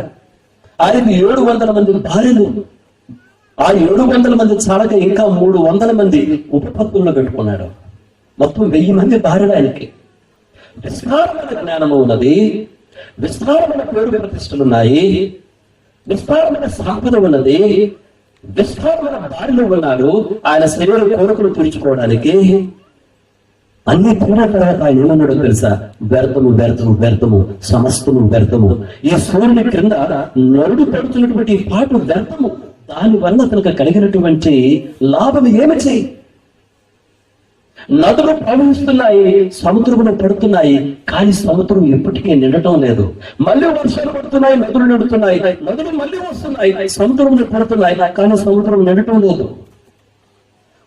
ఆయనకు 700 మంది భార్యలు. ఆ 700 మంది చాలక ఇంకా 300 మంది ఉపపత్తుల్లో పెట్టుకున్నాడు. మొత్తం 1000 మంది భార్యలు ఆయనకి. విస్తారమైన జ్ఞానము ఉన్నది, విస్తారమైన పేరు ప్రతిష్టలున్నాయి, విస్తారమైన సంపద ఉన్నది, విస్తారమైన భార్యలు ఉన్నారు. ఆయన శరీర కోరికలు తీర్చుకోవడానికి అన్ని తిన్న తర్వాత ఆయన ఏమన్నాడో తెలుసా? వ్యర్థము, వ్యర్థము, వ్యర్థము, సమస్తము వ్యర్థము. ఈ సూర్యుని క్రింద నరుడు పడుతున్నటువంటి పాటు వ్యర్థము. దాని వల్ల అతనికి కలిగినటువంటి లాభం ఏమిటి? నదులు ప్రవహిస్తున్నాయి, సముద్రములు పడుతున్నాయి, కానీ సముద్రం ఎప్పటికీ నిండటం లేదు. మళ్ళీ వర్షాలు పడుతున్నాయి, నదులు నిండుతున్నాయి, నదులు మళ్ళీ వస్తున్నాయి, సముద్రములు పడుతున్నాయి, కానీ సముద్రం నిండటం లేదు.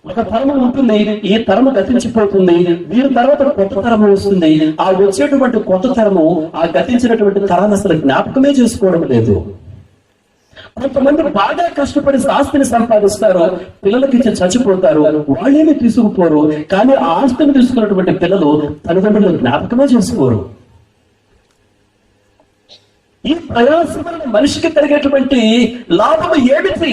ఒక తరము ఉంటుంది, ఈ తరము గతించిపోతుంది, వీరి తర్వాత కొత్త తరము వస్తుంది. ఆ వచ్చేటువంటి కొత్త తరము ఆ గతించినటువంటి తరాన్ని అసలు జ్ఞాపకమే చేసుకోవడం లేదు. కొంతమంది బాగా కష్టపడి ఆస్తిని సంపాదిస్తారు, పిల్లలకి ఇచ్చి చచ్చిపోతారు, వాళ్ళేమి తీసుకుపోరు. కానీ ఆ ఆస్తిని తీసుకున్నటువంటి పిల్లలు తల్లిదండ్రులు జ్ఞాపకమే చేసుకోరు. ఈ ప్రయాసం వలన మనిషికి కలిగేటువంటి లాభం ఏమిటి?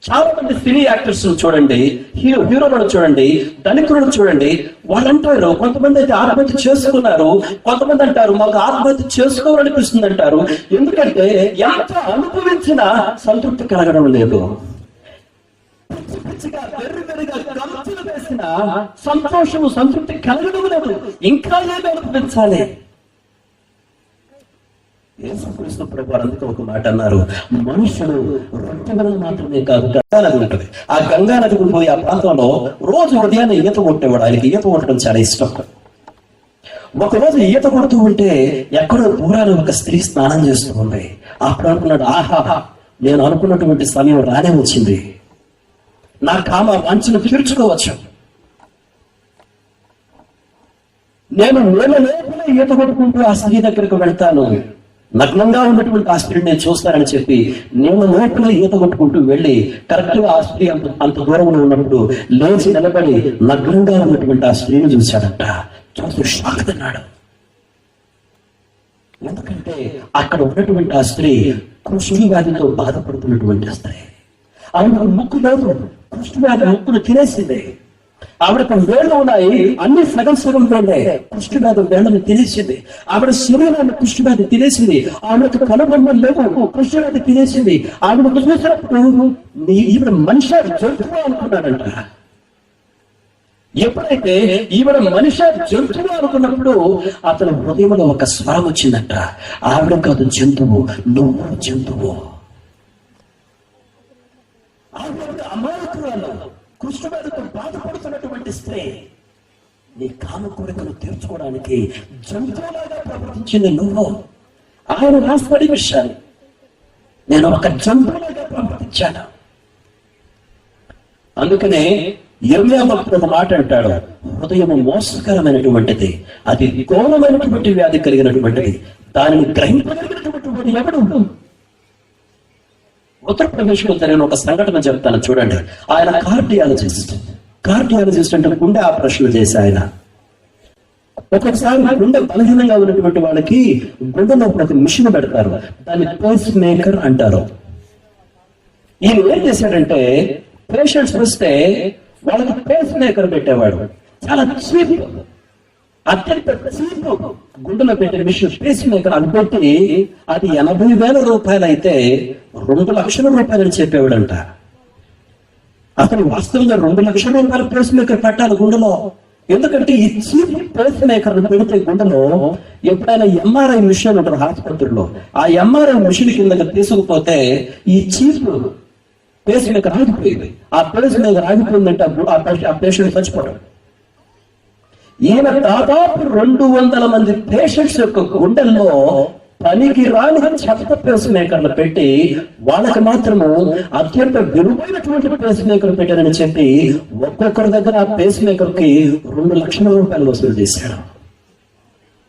చాలా మంది సినీ యాక్టర్స్ చూడండి, హీరోలను చూడండి, ధనికులను చూడండి, వాళ్ళు అంటారు, కొంతమంది అయితే ఆత్మహత్య చేసుకున్నారు, కొంతమంది అంటారు మాకు ఆత్మహత్య చేసుకోవాలనిపిస్తుంది అంటారు. ఎందుకంటే ఎంత అనుభవించినా సంతృప్తి కలగడం లేదు. పిచ్చి పిచ్చిగా వెర్రిగా గంతులు వేసిన సంతోషము సంతృప్తి కలగడం లేదు. ఇంకా ఏమి అనుభవించాలి? యేసుక్రీస్తు ప్రభువారు అందుకే ఒక మాట అన్నారు, మనుషుడు రొట్టె వలన మాత్రమే కాదు. గంగా నది ఉంటుంది. ఆ గంగా నదికి పోయి ఆ ప్రాంతంలో రోజు ఉదయాన్నే ఈత కొట్టేవాడు. ఆయనకి ఈత కొట్టడం చాలా ఇష్టం. ఒకరోజు ఈత కొడుతూ ఉంటే ఎక్కడో దూరాన ఒక స్త్రీ స్నానం చేస్తూ ఉంది. అప్పుడు అనుకున్నాడు, ఆహా, నేను అనుకున్నటువంటి సమయం రానే వచ్చింది, నా కామ వాంఛను తీర్చుకోవచ్చు. నేను లోపల ఈత కొట్టుకుంటూ ఆ స్త్రీ దగ్గరకు వెళ్తాను, నగ్నంగా ఉన్నటువంటి ఆ స్త్రీని నేను చూస్తానని చెప్పి నేను లోపల ఈత కొట్టుకుంటూ వెళ్ళి కరెక్ట్ గా ఆ స్త్రీ అంత దూరంలో ఉన్నప్పుడు లేచి నిలబడి నగ్నంగా ఉన్నటువంటి ఆ స్త్రీని చూశాడట. చూస్తూ షాక్ తిన్నాడు. ఎందుకంటే అక్కడ ఉన్నటువంటి ఆ స్త్రీ కుష్ఠ వ్యాధితో బాధపడుతున్నటువంటి స్త్రీ. ఆవిడ ముక్కు లేదు, కుష్ఠ వ్యాధి ముక్కును తినేసింది. ఆవిడకు వేళ్ళు ఉన్నాయి, అన్ని సగం వేళ్ళే. కుష్ఠ వ్యాధి వేళ్ళని తినేసింది. ఆవిడ శరీరాన్ని కుష్ఠ వ్యాధి తినేసింది. ఆవిడకు కనుబొమ్మలు లేవు, కుష్ఠ వ్యాధి తినేసింది. ఆవిడ చూసినప్పుడు ఈవిడ మనిషి జంతువు అనుకున్నాడంట. ఎప్పుడైతే ఈవిడ మనిషి జంతువు అనుకున్నప్పుడు అతని హృదయంలో ఒక స్వరం వచ్చిందంట, ఆవిడ కాదు జంతువు, నువ్వు జంతువు. ఆవిడ అమాయకురాలు, కుష్ఠవ్యాధితో బాధపడుతున్నటువంటి స్త్రీ నీ కామ కోరికలు తీర్చుకోవడానికి జంతువులాగా ప్రవర్తించింది నువ్వు. ఆయన రాస్తాడు విషయాలు, నేను ఒక జంతువులాగా ప్రవర్తించాను. అందుకనే యెర్మయా భక్తుడు ఒక మాట అంటాడు, హృదయం మోసకరమైనటువంటిది, అది ఘోరమైనటువంటి వ్యాధి కలిగినటువంటిది, దానిని గ్రహింపగలిగినటువంటి వాడు ఎవడు? ఉత్తరప్రదేశ్లో జరిగిన ఒక సంఘటన చెప్తాను చూడండి. ఆయన కార్డియాలజిస్ట్ అంటే గుండె ఆపరేషన్లు చేసి ఆయన ఒక్కొక్కసారి గుండె బలహీనంగా ఉన్నటువంటి వాళ్ళకి గుండెలో ఒక మిషన్ పెడతారు, దాన్ని పేస్ మేకర్ అంటారు. ఈయన ఏం చేశాడంటే పేషెంట్స్ వస్తే వాళ్ళకి పేస్ మేకర్ పెట్టేవాడు. చాలా చీప్, అత్యంత చీప్ గుండెలో పెట్టే మిషన్ పేస్ మేకర్ అని పెట్టి అది 80,000 రూపాయలు అయితే 2 లక్షల రూపాయలు చెప్పేవాడంట. అతను వాస్తవంగా 2 లక్షల రూపాయల పేస్ మేకర్ పెట్టాలి గుండెలో. ఎందుకంటే ఈ చీప్ పేస్ మేకర్ పెడితే గుండెలో ఎప్పుడైనా ఎంఆర్ఐ మిషన్ ఉంటారు హాస్పిటల్లో, ఆ ఎంఆర్ఐ మిషన్ కింద తీసుకుపోతే ఈ చీప్ పేస్ మేకర్ ఆగిపోయింది. ఆ పేస్ మేకర్ ఆగిపోయిందంటే ఆ పేషెంట్ చచ్చిపోతాడు. ఈయన దాదాపు 200 మంది పేషెంట్స్ యొక్క గుండెల్లో పనికి రాని చెత్త పేస్ మేకర్లు పెట్టి వాళ్ళకి మాత్రము అత్యంత విలువైనటువంటి పేస్ మేకర్ పెట్టారని చెప్పి ఒక్కొక్కరి దగ్గర ఆ పేస్ మేకర్ కి 2 లక్షల రూపాయలు వసూలు చేశాడు.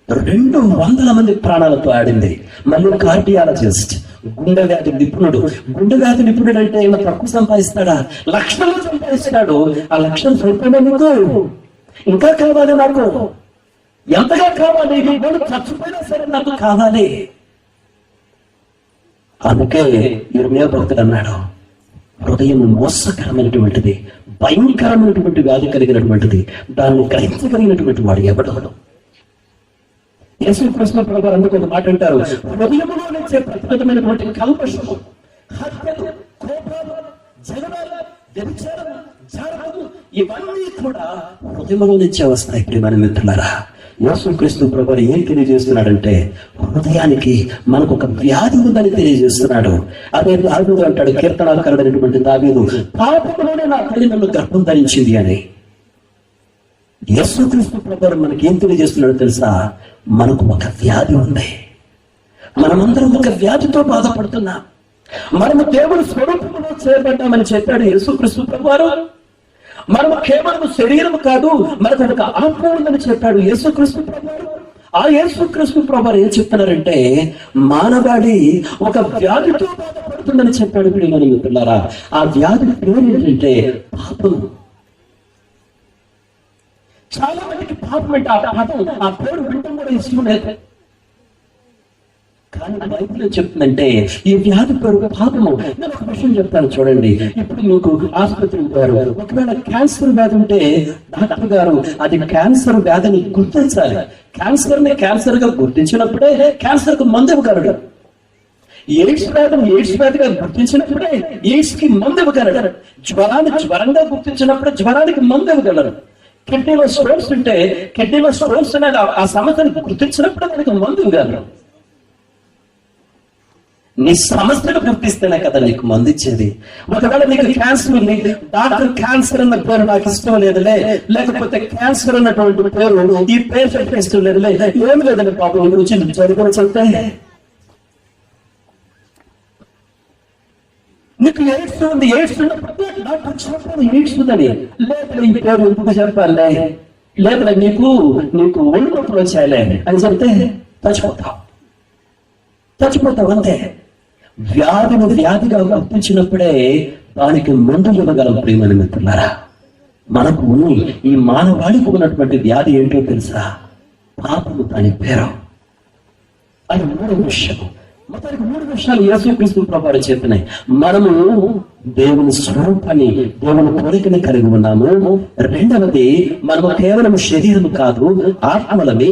200 మంది ప్రాణాలతో ఆడింది. మళ్ళీ కార్డియాలజిస్ట్, గుండె వ్యాధి నిపుణుడు. గుండె వ్యాధి నిపుణుడు అంటే ఈయన తక్కువ సంపాదిస్తాడా? లక్షలు సంపాదిస్తాడు. ఆ లక్షలు సరిపోయినందుకు ఇంకా కావాలి, నాకు ఎంతగా కావాలి, చచ్చిపోయినా సరే నాకు కావాలి. అందుకే యెర్మయా భక్తుడు అన్నాడు, హృదయం మోసకరమైనటువంటిది, భయంకరమైనటువంటి వ్యాధి కలిగినటువంటిది, దాన్ని గ్రహించగలిగినటువంటి వాడు ఎవడు? యేసుక్రీస్తు ప్రభువారు అందుకు ఒక మాట అంటారు, హృదయంలో నుంచే ప్రతిగతమైనటువంటి కల్మషము, హత్యలు, కోపాలు, జగడాలు, వ్యభిచారం, జాడలు ఇవన్నీ కూడా హృదయంలో నుంచే వస్తాయి. ప్రియమైన మిత్రులారా, యేసుక్రీస్తు ప్రభువారు ఏం తెలియజేస్తున్నాడంటే హృదయానికి మనకు ఒక వ్యాధి ఉందని తెలియజేస్తున్నాడు. అదే దావీదు అంటాడు, కీర్తనాకారుడైనటువంటి దావీదు, పాపంలోనే నా తల్లి నన్ను గర్భం ధరించింది అని. యేసుక్రీస్తు ప్రభువారు మనకి ఏం తెలియజేస్తున్నాడో తెలుసా? మనకు ఒక వ్యాధి ఉంది. మనమందరం ఒక వ్యాధితో బాధపడుతున్నాం. మనము దేవుని స్వరూపంలో చేయబడ్డామని చెప్పాడు యేసుక్రీస్తు ప్రభువారు. మనము కేవలం శరీరం కాదు, మనకు ఒక ఆత్మ ఉందని చెప్పాడు యేసుక్రీస్తు ప్రభువారు. ఆ యేసుక్రీస్తు ప్రభువారు ఏం చెప్తున్నారంటే మానవాడి ఒక వ్యాధితో బాధపడుతుందని చెప్పాడు. పిల్లలారా, ఆ వ్యాధి పేరు ఏంటంటే పాపం. చాలా మందికి పాపం అంటే ఆ పేరు వింటం కూడా ఇష్టం లేదు. కానీ బైబిల్ ఏం చెప్తుందంటే ఈ వ్యాధి పేరు పాపము. నేను ఒక విషయం చెప్తాను చూడండి. ఇప్పుడు మీకు ఆసుపత్రికి పోయారు, ఒకవేళ క్యాన్సర్ వ్యాధి ఉంటే డాక్టర్ గారు అది క్యాన్సర్ వ్యాధిని గుర్తించాలి. క్యాన్సర్ ని క్యాన్సర్ గా గుర్తించినప్పుడే క్యాన్సర్ కు మందు ఇవ్వగలడు. ఎయిడ్స్ వ్యాధిగా గుర్తించినప్పుడే ఎయిడ్స్ కి మందు ఇవ్వగలరు. జ్వరంగా గుర్తించినప్పుడే జ్వరానికి మందు ఇవ్వగలరు. కిడ్నీలో స్టోన్స్ ఉంటే కిడ్నీలో స్టోన్స్ అనేది ఆ సమస్యను గుర్తించినప్పుడే దానికి మందు ఇవ్వగలరు. నీ సమస్యను గుర్తిస్తేనే కదా నీకు మందు ఇచ్చేది. ఒకవేళ నీకు క్యాన్సర్ ఉంది, డాక్టర్ క్యాన్సర్ అన్న పేరు నాకు ఇష్టం లేదులే, లేకపోతే క్యాన్సర్ అన్నటువంటి పేరు ఈ పేషెంట్ ఇష్టం లేదులే, ఏమి లేదండి పాపం గురించి చదువుకోవచ్చంటే. నీకు ఎయిడ్స్ ఉంది, ఎయిడ్స్ ఉన్నప్పుడు డాక్టర్ చెప్పాలి ఎయిడ్స్ ఉందని, లేదా ఈ పేరు ఎందుకు చెప్పాలే, లేదా నీకు ఒళ్ళు నొప్పులు వచ్చాయలే అని చెప్తే చచ్చిపోతావు అంతే. వ్యాధిగా గుర్తించినప్పుడే దానికి మందులు ఇవ్వగలం. ప్రియమైన మిత్రులారా, మనకు ఈ మానవాళికి ఉన్నటువంటి వ్యాధి ఏంటో తెలుసా? పాపము దాని పేరు. అది 3వ విషయం. మొత్తానికి 3 విషయాలు యేసుక్రీస్తు ప్రభువు చెప్పినాయి. మనము దేవుని స్వరూపాన్ని, దేవుని కోరికని కలిగి ఉన్నాము. 2వది, మనము కేవలం శరీరము కాదు, ఆత్మలమే.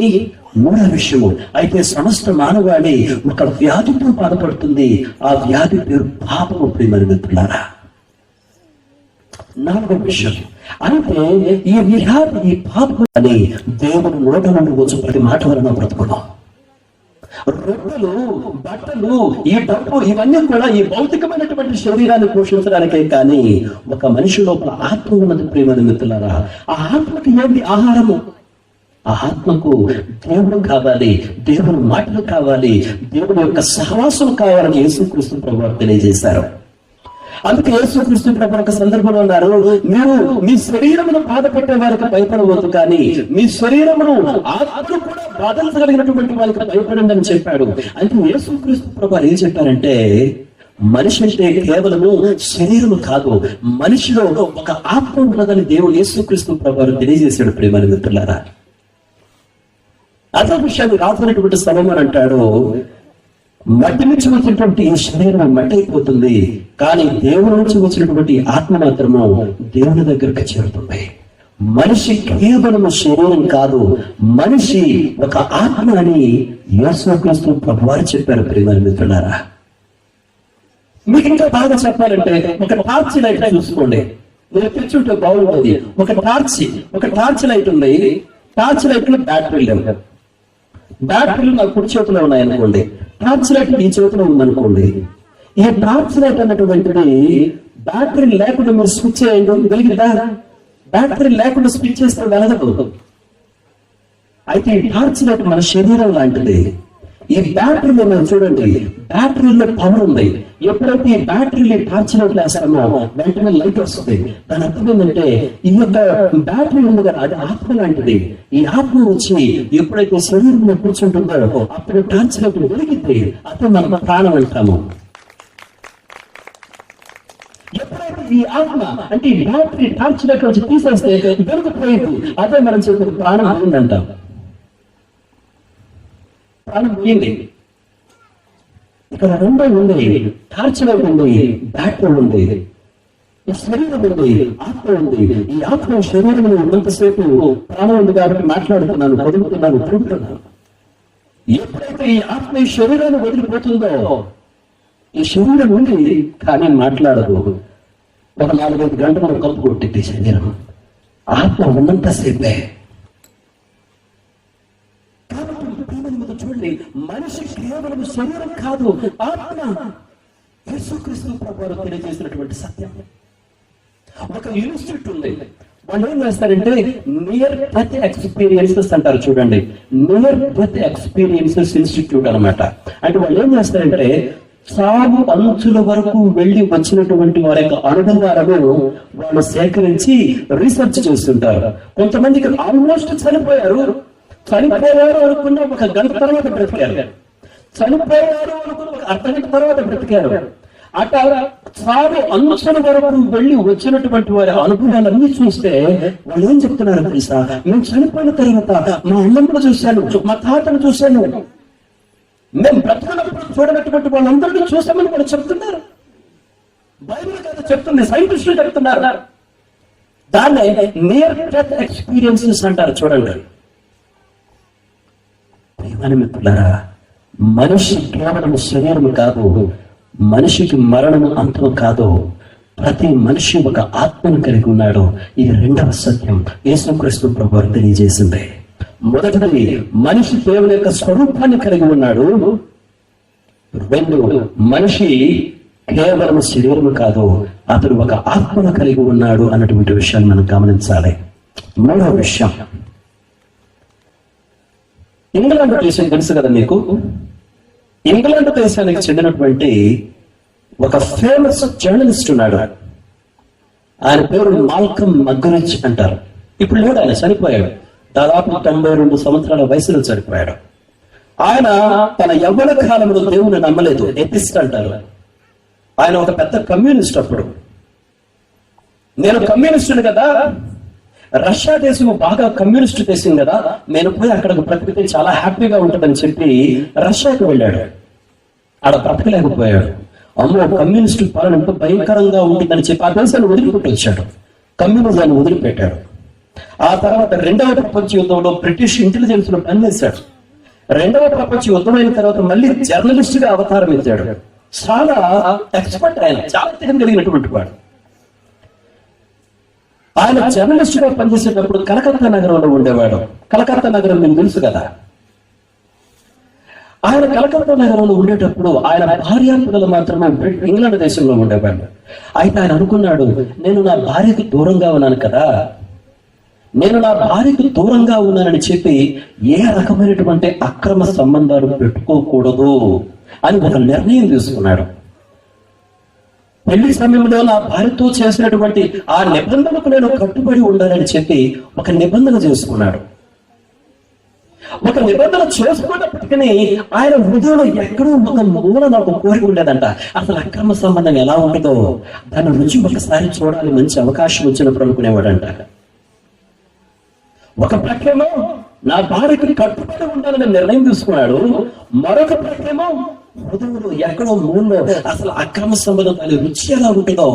3వ విషయము, అయితే సమస్త మానవాళి ఒక వ్యాధితో బాధపడుతుంది. ఆ వ్యాధి పేరు పాపము. ప్రియమైన మిత్రులారా, 4వ విషయం, అంటే ఈ వ్యాధి, ఈ పాపం అని దేవుని నోట నుండి వచ్చి ప్రతి మాట వలన బ్రతుకున్నాం. రొట్టెలు, బట్టలు, ఈ డబ్బు, ఇవన్నీ కూడా ఈ భౌతికమైనటువంటి శరీరాన్ని పోషించడానికే. కానీ ఒక మనిషి లోపల ఆత్మ ఉన్నది. ప్రియమైన మిత్రులారా, ఆ ఆత్మకి ఏంటి ఆహారము? ఆ ఆత్మకు దేవుడు కావాలి, దేవుని మాటలు కావాలి, దేవుని యొక్క సహవాసం కావాలని యేసుక్రీస్తు ప్రభువు తెలియజేశారు. అందుకే యేసుక్రీస్తు ప్రభువు ఒక సందర్భంలో అన్నారు, మీరు మీ శరీరమును బాధపెట్టే వారికి భయపడవద్దు, కానీ మీ శరీరమును ఆత్మను కూడా బాధించగలిగినటువంటి వారికి భయపడండి అని చెప్పాడు. అంటే యేసుక్రీస్తు ప్రభువు ఏం చెప్పారంటే, మనిషి అంటే కేవలము శరీరము కాదు, మనిషిలో ఒక ఆత్మ ఉన్నదని దేవుడు యేసుక్రీస్తు ప్రభువు తెలియజేశాడు. ప్రియమైన మిత్రులారా, అదే విషయాన్ని రాసినటువంటి సలోమోను అంటాడు, మట్టి నుంచి వచ్చినటువంటి ఈ శరీరం మట్టి అయిపోతుంది, కానీ దేవుని నుంచి వచ్చినటువంటి ఆత్మ మాత్రము దేవుని దగ్గరకు చేరుతుంది. మనిషి కేవలము శరీరం కాదు, మనిషి ఒక ఆత్మ అని యేసుక్రీస్తు ప్రభువారు చెప్పారు. ప్రియమైన మిత్రులారా, మీకు ఇంకా బాగా చెప్పాలంటే ఒక టార్చ్ లైట్ చూసుకోండి. మీరు తెచ్చుంటే బాగుంటుంది. ఒక టార్చ్ లైట్ ఉంది. టార్చ్ లైట్ లో బ్యాటరీలు లేవు. బ్యాటరీలు నాకు కుడి చేతిలో ఉన్నాయనుకోండి, టార్చ్ లైట్ ఈ చేతిలో ఉందనుకోండి. ఈ టార్చ్ లైట్ అన్నటువంటిది బ్యాటరీ లేకుండా మీరు స్విచ్ చేయండి, వెలిగిద్దా? బ్యాటరీ లేకుండా స్విచ్ చేస్తే వెలగదు. అయితే ఈ టార్చ్ లైట్ మన శరీరం లాంటిది. ఈ బ్యాటరీలో మనం చూడండి, బ్యాటరీలో పవర్ ఉంది. ఎప్పుడైతే ఈ బ్యాటరీని టార్చ్ లైట్ వేస్తామో వెంటనే లైట్ వస్తుంది. దాని అర్థం ఏంటంటే, ఈ యొక్క బ్యాటరీ ఉంది కదా, అది ఆత్మ లాంటిది. ఈ ఆత్మ వచ్చి ఎప్పుడైతే శరీరంలో కూర్చుంటుందో అప్పుడు టార్చ్ లైట్ వెలిగితే అప్పుడు మనం ప్రాణం అంటాము. ఎప్పుడైతే ఈ ఆత్మ అంటే ఈ బ్యాటరీ టార్చ్ లైట్ వచ్చి తీసేస్తే వెలుగుపోయింది, అదే మనం చెప్పే ప్రాణం అంటాం. ప్రాణం పోయింది. ఇక్కడ 2 ఉంది, టార్చ్ లైట్ ఉంది, బ్యాటరీ ఉంది, ఈ శరీరం ఉంది, ఆత్మ ఉంది. ఈ ఆత్మ శరీరం ఉన్నంతసేపు ప్రాణం ఉంది కాబట్టి మాట్లాడుతున్నాను, కదులుతున్నాను, తిరుగుతున్నాను. ఎప్పుడైతే ఈ ఆత్మ ఈ శరీరాన్ని వదిలిపోతుందో, ఈ శరీరం ఉంది కానీ మాట్లాడదు. ఒక 4-5 గంటలు కప్పు కొట్టింది శరీరం. ఆత్మ ఉన్నంతసేపే. చూడండి, మనిషి కేవలం శరీరం కాదు, ఆత్మ. యేసుక్రీస్తు ప్రభువు తెలియజేసినటువంటి సత్యం. ఒక ఇన్స్టిట్యూట్ ఉంది, వాళ్ళు ఏం చేస్తారంటే నియర్ డెత్ ఎక్స్పీరియన్సెస్ అంటారు. చూడండి, నియర్ డెత్ ఎక్స్పీరియన్సెస్ ఇన్స్టిట్యూట్ అనమాట. అంటే వాళ్ళు ఏం చేస్తారంటే సాగు అంచుల వరకు వెళ్లి వచ్చినటువంటి వారి యొక్క అనుభవాలను వాళ్ళు సేకరించి రీసెర్చ్ చేస్తుంటారు. కొంతమందికి ఆల్మోస్ట్ చనిపోయారు అనుకున్న 1 గంట తర్వాత బ్రతికారు, చనిపోయారు అనుకున్న 1 అర్ధగంట తర్వాత బ్రతికారు. అట్లా సాగు అంచుల వరకు వెళ్లి వచ్చినటువంటి వారి అనుభవాలన్నీ చూస్తే వాళ్ళు ఏం చెప్తున్నారు తెలుసా? మేము చనిపోయిన తర్వాత మా అమ్మను చూశాను, మా తాతను చూశాను, మేము బ్రతుకున్నప్పుడు చూడనటువంటి వాళ్ళందరినీ చూసామని వాళ్ళు చెప్తున్నారు. బైబిల్ కదా చెప్తుంది, సైంటిస్టులు చెప్తున్నారు. దాన్నే నియర్ డెత్ ఎక్స్పీరియన్సెస్ అంటారు. చూడండి ప్రియమైన మిత్రులారా, మనిషి కేవలం శరీరము కాదు, మనిషికి మరణము అంతం కాదు, ప్రతి మనిషి ఒక ఆత్మను కలిగి ఉన్నాడు. ఇది రెండవ సత్యం యేసుక్రీస్తు ప్రభువు తెలియజేసింది. మొదటిది, మనిషి దేవుని యొక్క స్వరూపాన్ని కలిగి ఉన్నాడు. రెండు, మనిషి కేవలం శరీరము కాదు, అతడు ఒక ఆత్మను కలిగి ఉన్నాడు అన్నటువంటి విషయాన్ని మనం గమనించాలి. మూడవ విషయం, ఇంగ్లాండ్ దేశం తెలుసు కదా మీకు. ఇంగ్లాండ్ దేశానికి చెందినటువంటి ఒక ఫేమస్ జర్నలిస్ట్ ఉన్నాడు. ఆయన పేరు మాల్కమ్ మగ్రిచ్ అంటారు. ఇప్పుడు లేడు, ఆయన చనిపోయాడు. దాదాపు 92 సంవత్సరాల వయసులో చనిపోయాడు. ఆయన తన యవ్వన కాలంలో దేవుని నమ్మలేదు, ఎథిస్ట్ అంటారు. ఆయన ఒక పెద్ద కమ్యూనిస్ట్. అప్పుడు నేను కమ్యూనిస్టుని కదా, రష్యా దేశం బాగా కమ్యూనిస్ట్ దేశం కదా, నేను పోయి అక్కడికి బ్రతికితే చాలా హ్యాపీగా ఉంటుందని చెప్పి రష్యాకు వెళ్ళాడు. ఆడ బ్రతకలేకపోయాడు. అమ్మో, కమ్యూనిస్టు పాలన ఎంతో భయంకరంగా ఉంటుందని చెప్పి ఆ దేశాన్ని వదిలిపెట్టి వచ్చాడు. కమ్యూనిజాన్ని వదిలిపెట్టాడు. ఆ తర్వాత 2వ ప్రపంచ యుద్ధంలో బ్రిటిష్ ఇంటెలిజెన్స్ లో పనిచేశాడు. 2వ ప్రపంచ యుద్ధం అయిన తర్వాత మళ్ళీ జర్నలిస్ట్ గా అవతారం ఎత్తాడు. చాలా ఎక్స్పర్ట్, ఆయన చాలా తెలివి కలిగినటువంటి వాడు. ఆయన జర్నలిస్ట్ గా పనిచేసేటప్పుడు కలకత్తా నగరంలో ఉండేవాడు. కలకత్తా నగరం మీకు తెలుసు కదా. ఆయన కలకత్తా నగరంలో ఉండేటప్పుడు ఆయన భార్య పిల్లలు మాత్రమే ఇంగ్లాండ్ దేశంలో ఉండేవాడు. అయితే ఆయన అనుకున్నాడు, నేను నా భార్యకు దూరంగా ఉన్నాను కదా, నేను నా భార్యకు దూరంగా ఉన్నానని చెప్పి ఏ రకమైనటువంటి అక్రమ సంబంధాలు పెట్టుకోకూడదు అని ఒక నిర్ణయం తీసుకున్నాడు. పెళ్లి సమయంలో నా భార్యతో చేసినటువంటి ఆ నిబంధనకు నేను కట్టుబడి ఉండాలని చెప్పి ఒక నిబంధన చేసుకున్నాడు. ఒక నిబంధన చేసుకున్నప్పటికీ ఆయన హృదయంలో ఎక్కడో ఒక మూల నాకు కోరిక ఉండేదంట. అసలు అక్రమ సంబంధం ఎలా ఉంటుందో దాని రుచి ఒకసారి చూడాలి, మంచి అవకాశం వచ్చినప్పుడు అనుకునేవాడంట. ఒక ప్రక్రియమో నా భార్యకు కట్టుబడి ఉండాలని నిర్ణయం తీసుకున్నాడు. మరొక ప్రక్రియమో హృదయంలో ఎక్కడో మూలలో అసలు అక్రమ సంబంధం దాని రుచి ఎలా ఉంటుందో.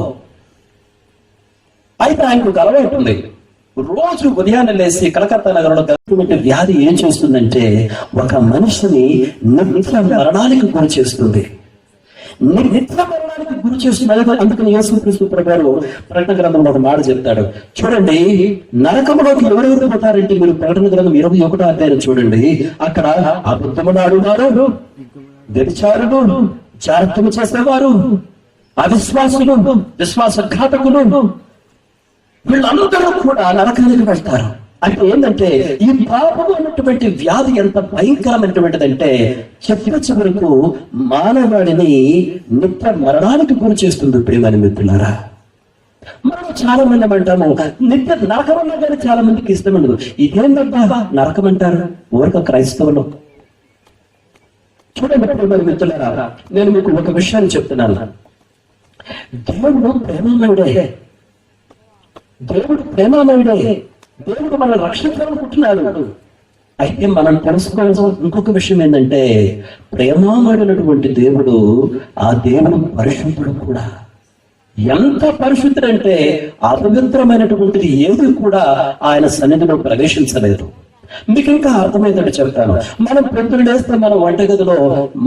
అయితే ఆయనకు అలవాటు ఉంది, రోజు ఉదయాన్నే లేచి కలకత్తా నగరంలో కలిగినటువంటి వ్యాధి ఏం చేస్తుందంటే ఒక మనిషిని నిత్య మరణానికి గురి చేస్తుంది. నిత్య మరణానికి గురి చేస్తుంది. అందుకని యేసుక్రీస్తు ప్రభువు ప్రకటన గ్రంథంలో ఒక మాట చెప్తాడు. చూడండి, నరకములోకి ఎవరెవరు పోతారంటే మీరు ప్రకటన గ్రంథం 21వ అధ్యాయం చూడండి. అక్కడ అబద్ధములాడువారు, వ్యభిచారులు, చారిత్రము చేసేవారు, అవిశ్వాసులు, విశ్వాసఘాతకులు, వీళ్ళందరూ కూడా నరకానికి వెళ్తారు. అంటే ఏంటంటే ఈ పాపము అన్నటువంటి వ్యాధి ఎంత భయంకరమైనటువంటిదంటే చివరకు మానవాడిని నిత్య మరణానికి గురి చేస్తుంది. ప్రియమైన మిత్రులారా, మనం చాలా మంది అంటాము నిత్య నరకం అన్నా కానీ చాలా మందికి ఇష్టం ఉండదు. ఇదేంటబ్బా నరకం అంటారు ఊరక క్రైస్తవులు. చూడండి ప్రియమైన మిత్రులారా, నేను మీకు ఒక విషయాన్ని చెప్తున్నాను. దేవుడు ప్రేమమయుడే, దేవుడు ప్రేమమయుడే, దేవుడు మనం రక్షించాలనుకుంటున్నాడు. అయితే మనం తెలుసుకోవాల్సిన ఇంకొక విషయం ఏంటంటే ప్రేమమయుడైనటువంటి దేవుడు, ఆ దేవుడు పరిశుద్ధుడు కూడా. ఎంత పరిశుద్ధుడంటే అపవిత్రమైనటువంటిది ఏది కూడా ఆయన సన్నిధిలో ప్రవేశించలేదు. మీకు ఇంకా అర్థమైందంటే చెప్తాను. మనం పొద్దున లేస్తే మనం వంటగదిలో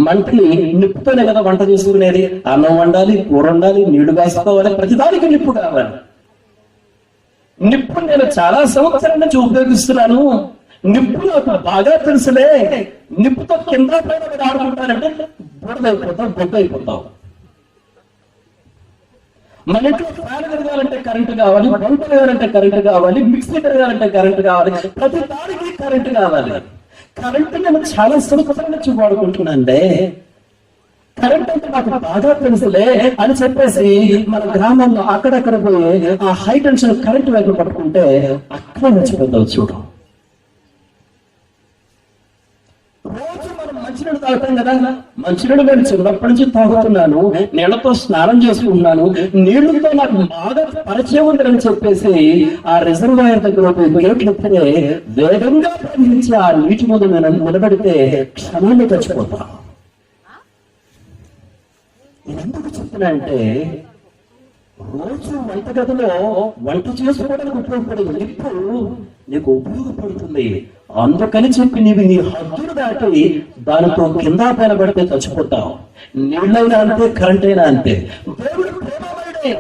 మంటని నిప్పుతోనే కదా వంట చేసుకునేది. అన్నం వండాలి, కూర వండాలి, నీళ్లు వేసుకోవాలి, ప్రతిదానికి నిప్పు కావాలి. నిప్పు నేను చాలా సంవత్సరాల నుంచి ఉపయోగిస్తున్నాను. నిప్పు నాకు బాగా తెలుసులే. నిప్పుతో కింద పైన ఆడుకుంటానంటే బుడదైపోతాం, బొడ్డు అయిపోతాం. మన ఇంట్లో ఫ్యాన్ తిరగాలంటే కరెంటు కావాలి, వంట తిరగాలంటే కరెంటు కావాలి, మిక్సీ తిరగాలంటే కరెంటు కావాలి, ప్రతి దానికి కరెంటు కావాలి. కరెంటు నేను చాలా సంవత్సరాల నుంచి వాడుకుంటున్నానంటే కరెంట్ అంటే నాకు బాగా తెలుసులే అని చెప్పేసి మన గ్రామంలో అక్కడక్కడ పోయి ఆ హై టెన్షన్ కరెంట్ వైపు పట్టుకుంటే అక్కడ మర్చిపోతావు. చూడు, రోజు మనం మంచినీళ్ళు తాగుతాం కదా. మంచినీళ్ళు నేను చిన్నప్పటి నుంచి తాగుతున్నాను, నీళ్లతో స్నానం చేసుకుంటున్నాను, నీళ్లతో నాకు బాగా పరిచయం ఉందని చెప్పేసి ఆ రిజర్వాయర్ దగ్గర గేట్లెత్తే వేగంగా ప్రవహించి ఆ నీటి ముందు నేను నిలబడితే క్షణాన్ని చచ్చిపోతాను. నేను ఎందుకు చెప్తున్నా అంటే రోజు వంటగదిలో వంట చేసుకోవడానికి ఉపయోగపడే నిప్పు నీకు ఉపయోగపడుతుంది. అందుకని చెప్పి నీవు నీ హద్దును దాటి దానితో కింద పైన పడితే చచ్చిపోతాం. నీళ్ళైనా అంతే, కరెంట్ అయినా అంతే. దేవుడు ప్రేమమయుడే,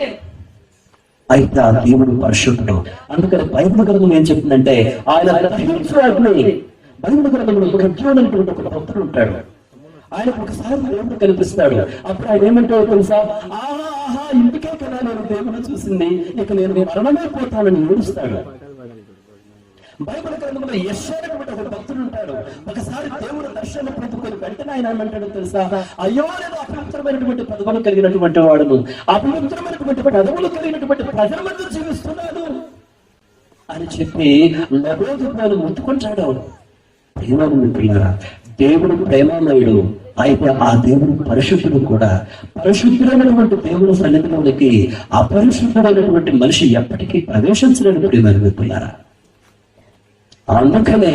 అయితే ఆ దేవుడు పరిశుద్ధుడు. అందుకని బైబిల్ గ్రంథం ఏం చెప్తుందంటే ఆయన గ్రహించువాడిని. బైబిల్ గ్రంథంలో గర్జునటువంటి ఒక భక్తుడు ఉంటాడు. ఆయనకు ఒకసారి దేవుడు కనిపిస్తాడు. అప్పుడు ఆయన ఏమంటాడో తెలుసా? ఆహా ఆహా, ఇంటికే కదా నేను దేవుడు చూసింది, ఇక నేను మరణమైపోతానని ఏడుస్తాడు. బైబిల్ గ్రంథంలో యెషయా ఒక భక్తుడు ఉంటాడు. ఒకసారి దేవుడు దర్శనం పొందుకొని వెంటనే ఆయన ఏమంటాడో తెలుసా? అయ్యో, నేను అపవిత్రమైనటువంటి పదవులు కలిగినటువంటి వాడును, అపవిత్రమైనటువంటి పదవులు కలిగినటువంటి ప్రజల మధ్య జీవిస్తున్నాను అని చెప్పి లబోదిబోను ముట్టుకుంటాడు. ప్రేమను పిల్లరా, దేవుడు ప్రేమమయుడు. అయితే ఆ దేవుడు పరిశుద్ధుడు కూడా. పరిశుద్ధుడైనటువంటి దేవుడు సన్నిధిలోనికి అపరిశుద్ధుడైనటువంటి మనిషి ఎప్పటికీ ప్రవేశించలేని ప్రేమను పిల్లరా. అందుకనే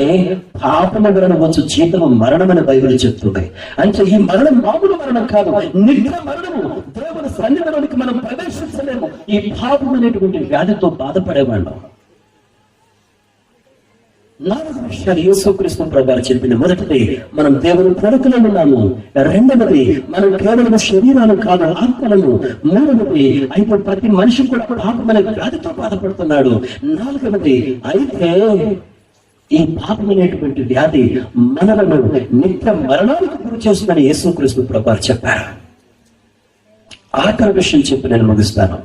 పాపము వలన వచ్చు జీతము మరణమని బైబిల్ చెప్తుంది. అంటే ఈ మరణం మామూలు మరణం కాదు, నిత్య మరణము. దేవుని సన్నిధిలోనికి మనం ప్రవేశించలేము ఈ పాపం అనేటువంటి వ్యాధితో బాధపడేవాళ్ళం. 4 విషయాలు యేసుక్రీస్తు ప్రభువు చెప్పింది. మొదటిది, మనం దేవుని ప్రవక్తలో ఉన్నాము. రెండవది, మనం కేవలం శరీరాలు కాదు, ఆత్మలను. మూడవది, అయితే ప్రతి మనిషి కూడా పాపం అనే వ్యాధితో బాధపడుతున్నాడు. 4వది, అయితే ఈ పాపం అనేటువంటి వ్యాధి మనలను నిత్య మరణానికి గురి చేస్తుందని యేసుక్రీస్తు ప్రభువు చెప్పారు. ఆఖరి విషయం చెప్పి నేను ముగిస్తాను.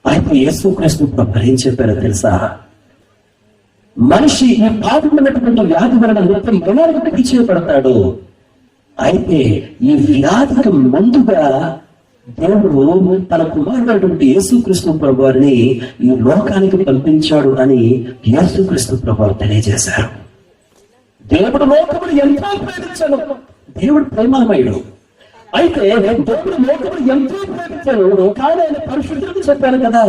అయితే యేసుక్రీస్తు ప్రభువు ఏం చెప్పారో తెలుసా? మనిషి ఈ పాపం అనేటువంటి వ్యాధి వలన నిత్య మరణానికి గురి చేయబడతాడు. అయితే ఈ వ్యాధికి ముందుగా దేవుడు తన కుమారుడైనటువంటి యేసుక్రీస్తు ప్రభువుని ఈ లోకానికి పంపించాడు అని యేసుక్రీస్తు ప్రభువు తెలియజేశారు. దేవుడు లోకమును ఎంతో ప్రేమించాడు. దేవుడు ప్రేమమయుడు. అయితే దేవుడు లోకమును ఎంతో ప్రేమించాడు, కానీ ఆయన పరిశుద్ధుడు చెప్పాను కదా.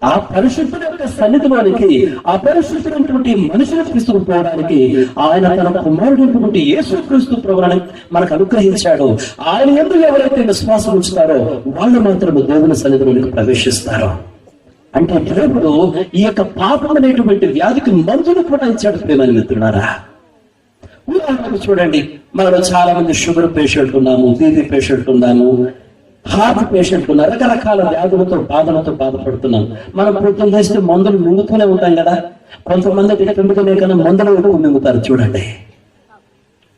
ఆ పరిశుద్ధుడు యొక్క సన్నిధిలోనికి అపరిశుద్ధుడైనటువంటి మనుషులను తీసుకుపోవడానికి ఆయన తన కుమారుడైనటువంటి యేసుక్రీస్తు ప్రభువుని మనకు అనుగ్రహించాడు. ఆయన యందు ఎవరైతే విశ్వాసం ఉంచుతారో వాళ్ళు మాత్రమే దేవుని సన్నిధిలోనికి ప్రవేశిస్తారు. అంటే దేవుడు ఈ యొక్క పాపం అనేటువంటి వ్యాధికి మందులు కూడా ఇచ్చాడు. ప్రేమని మిత్రులారా, ఉదాహరణకు చూడండి, మనలో చాలా మంది షుగర్ పేషెంట్ ఉన్నాము, బీపీ పేషెంట్ ఉన్నాము, హార్ట్ పేషెంట్ ఉన్నారు, రకరకాల వ్యాధులతో బాధలతో బాధపడుతున్నాం. మనం ప్రయత్నం చేస్తే మందులు మింగుతూనే ఉంటాం కదా. కొంతమంది తినకుండానే కన్నా మందులు ఎక్కువ మింగుతారు. చూడండి,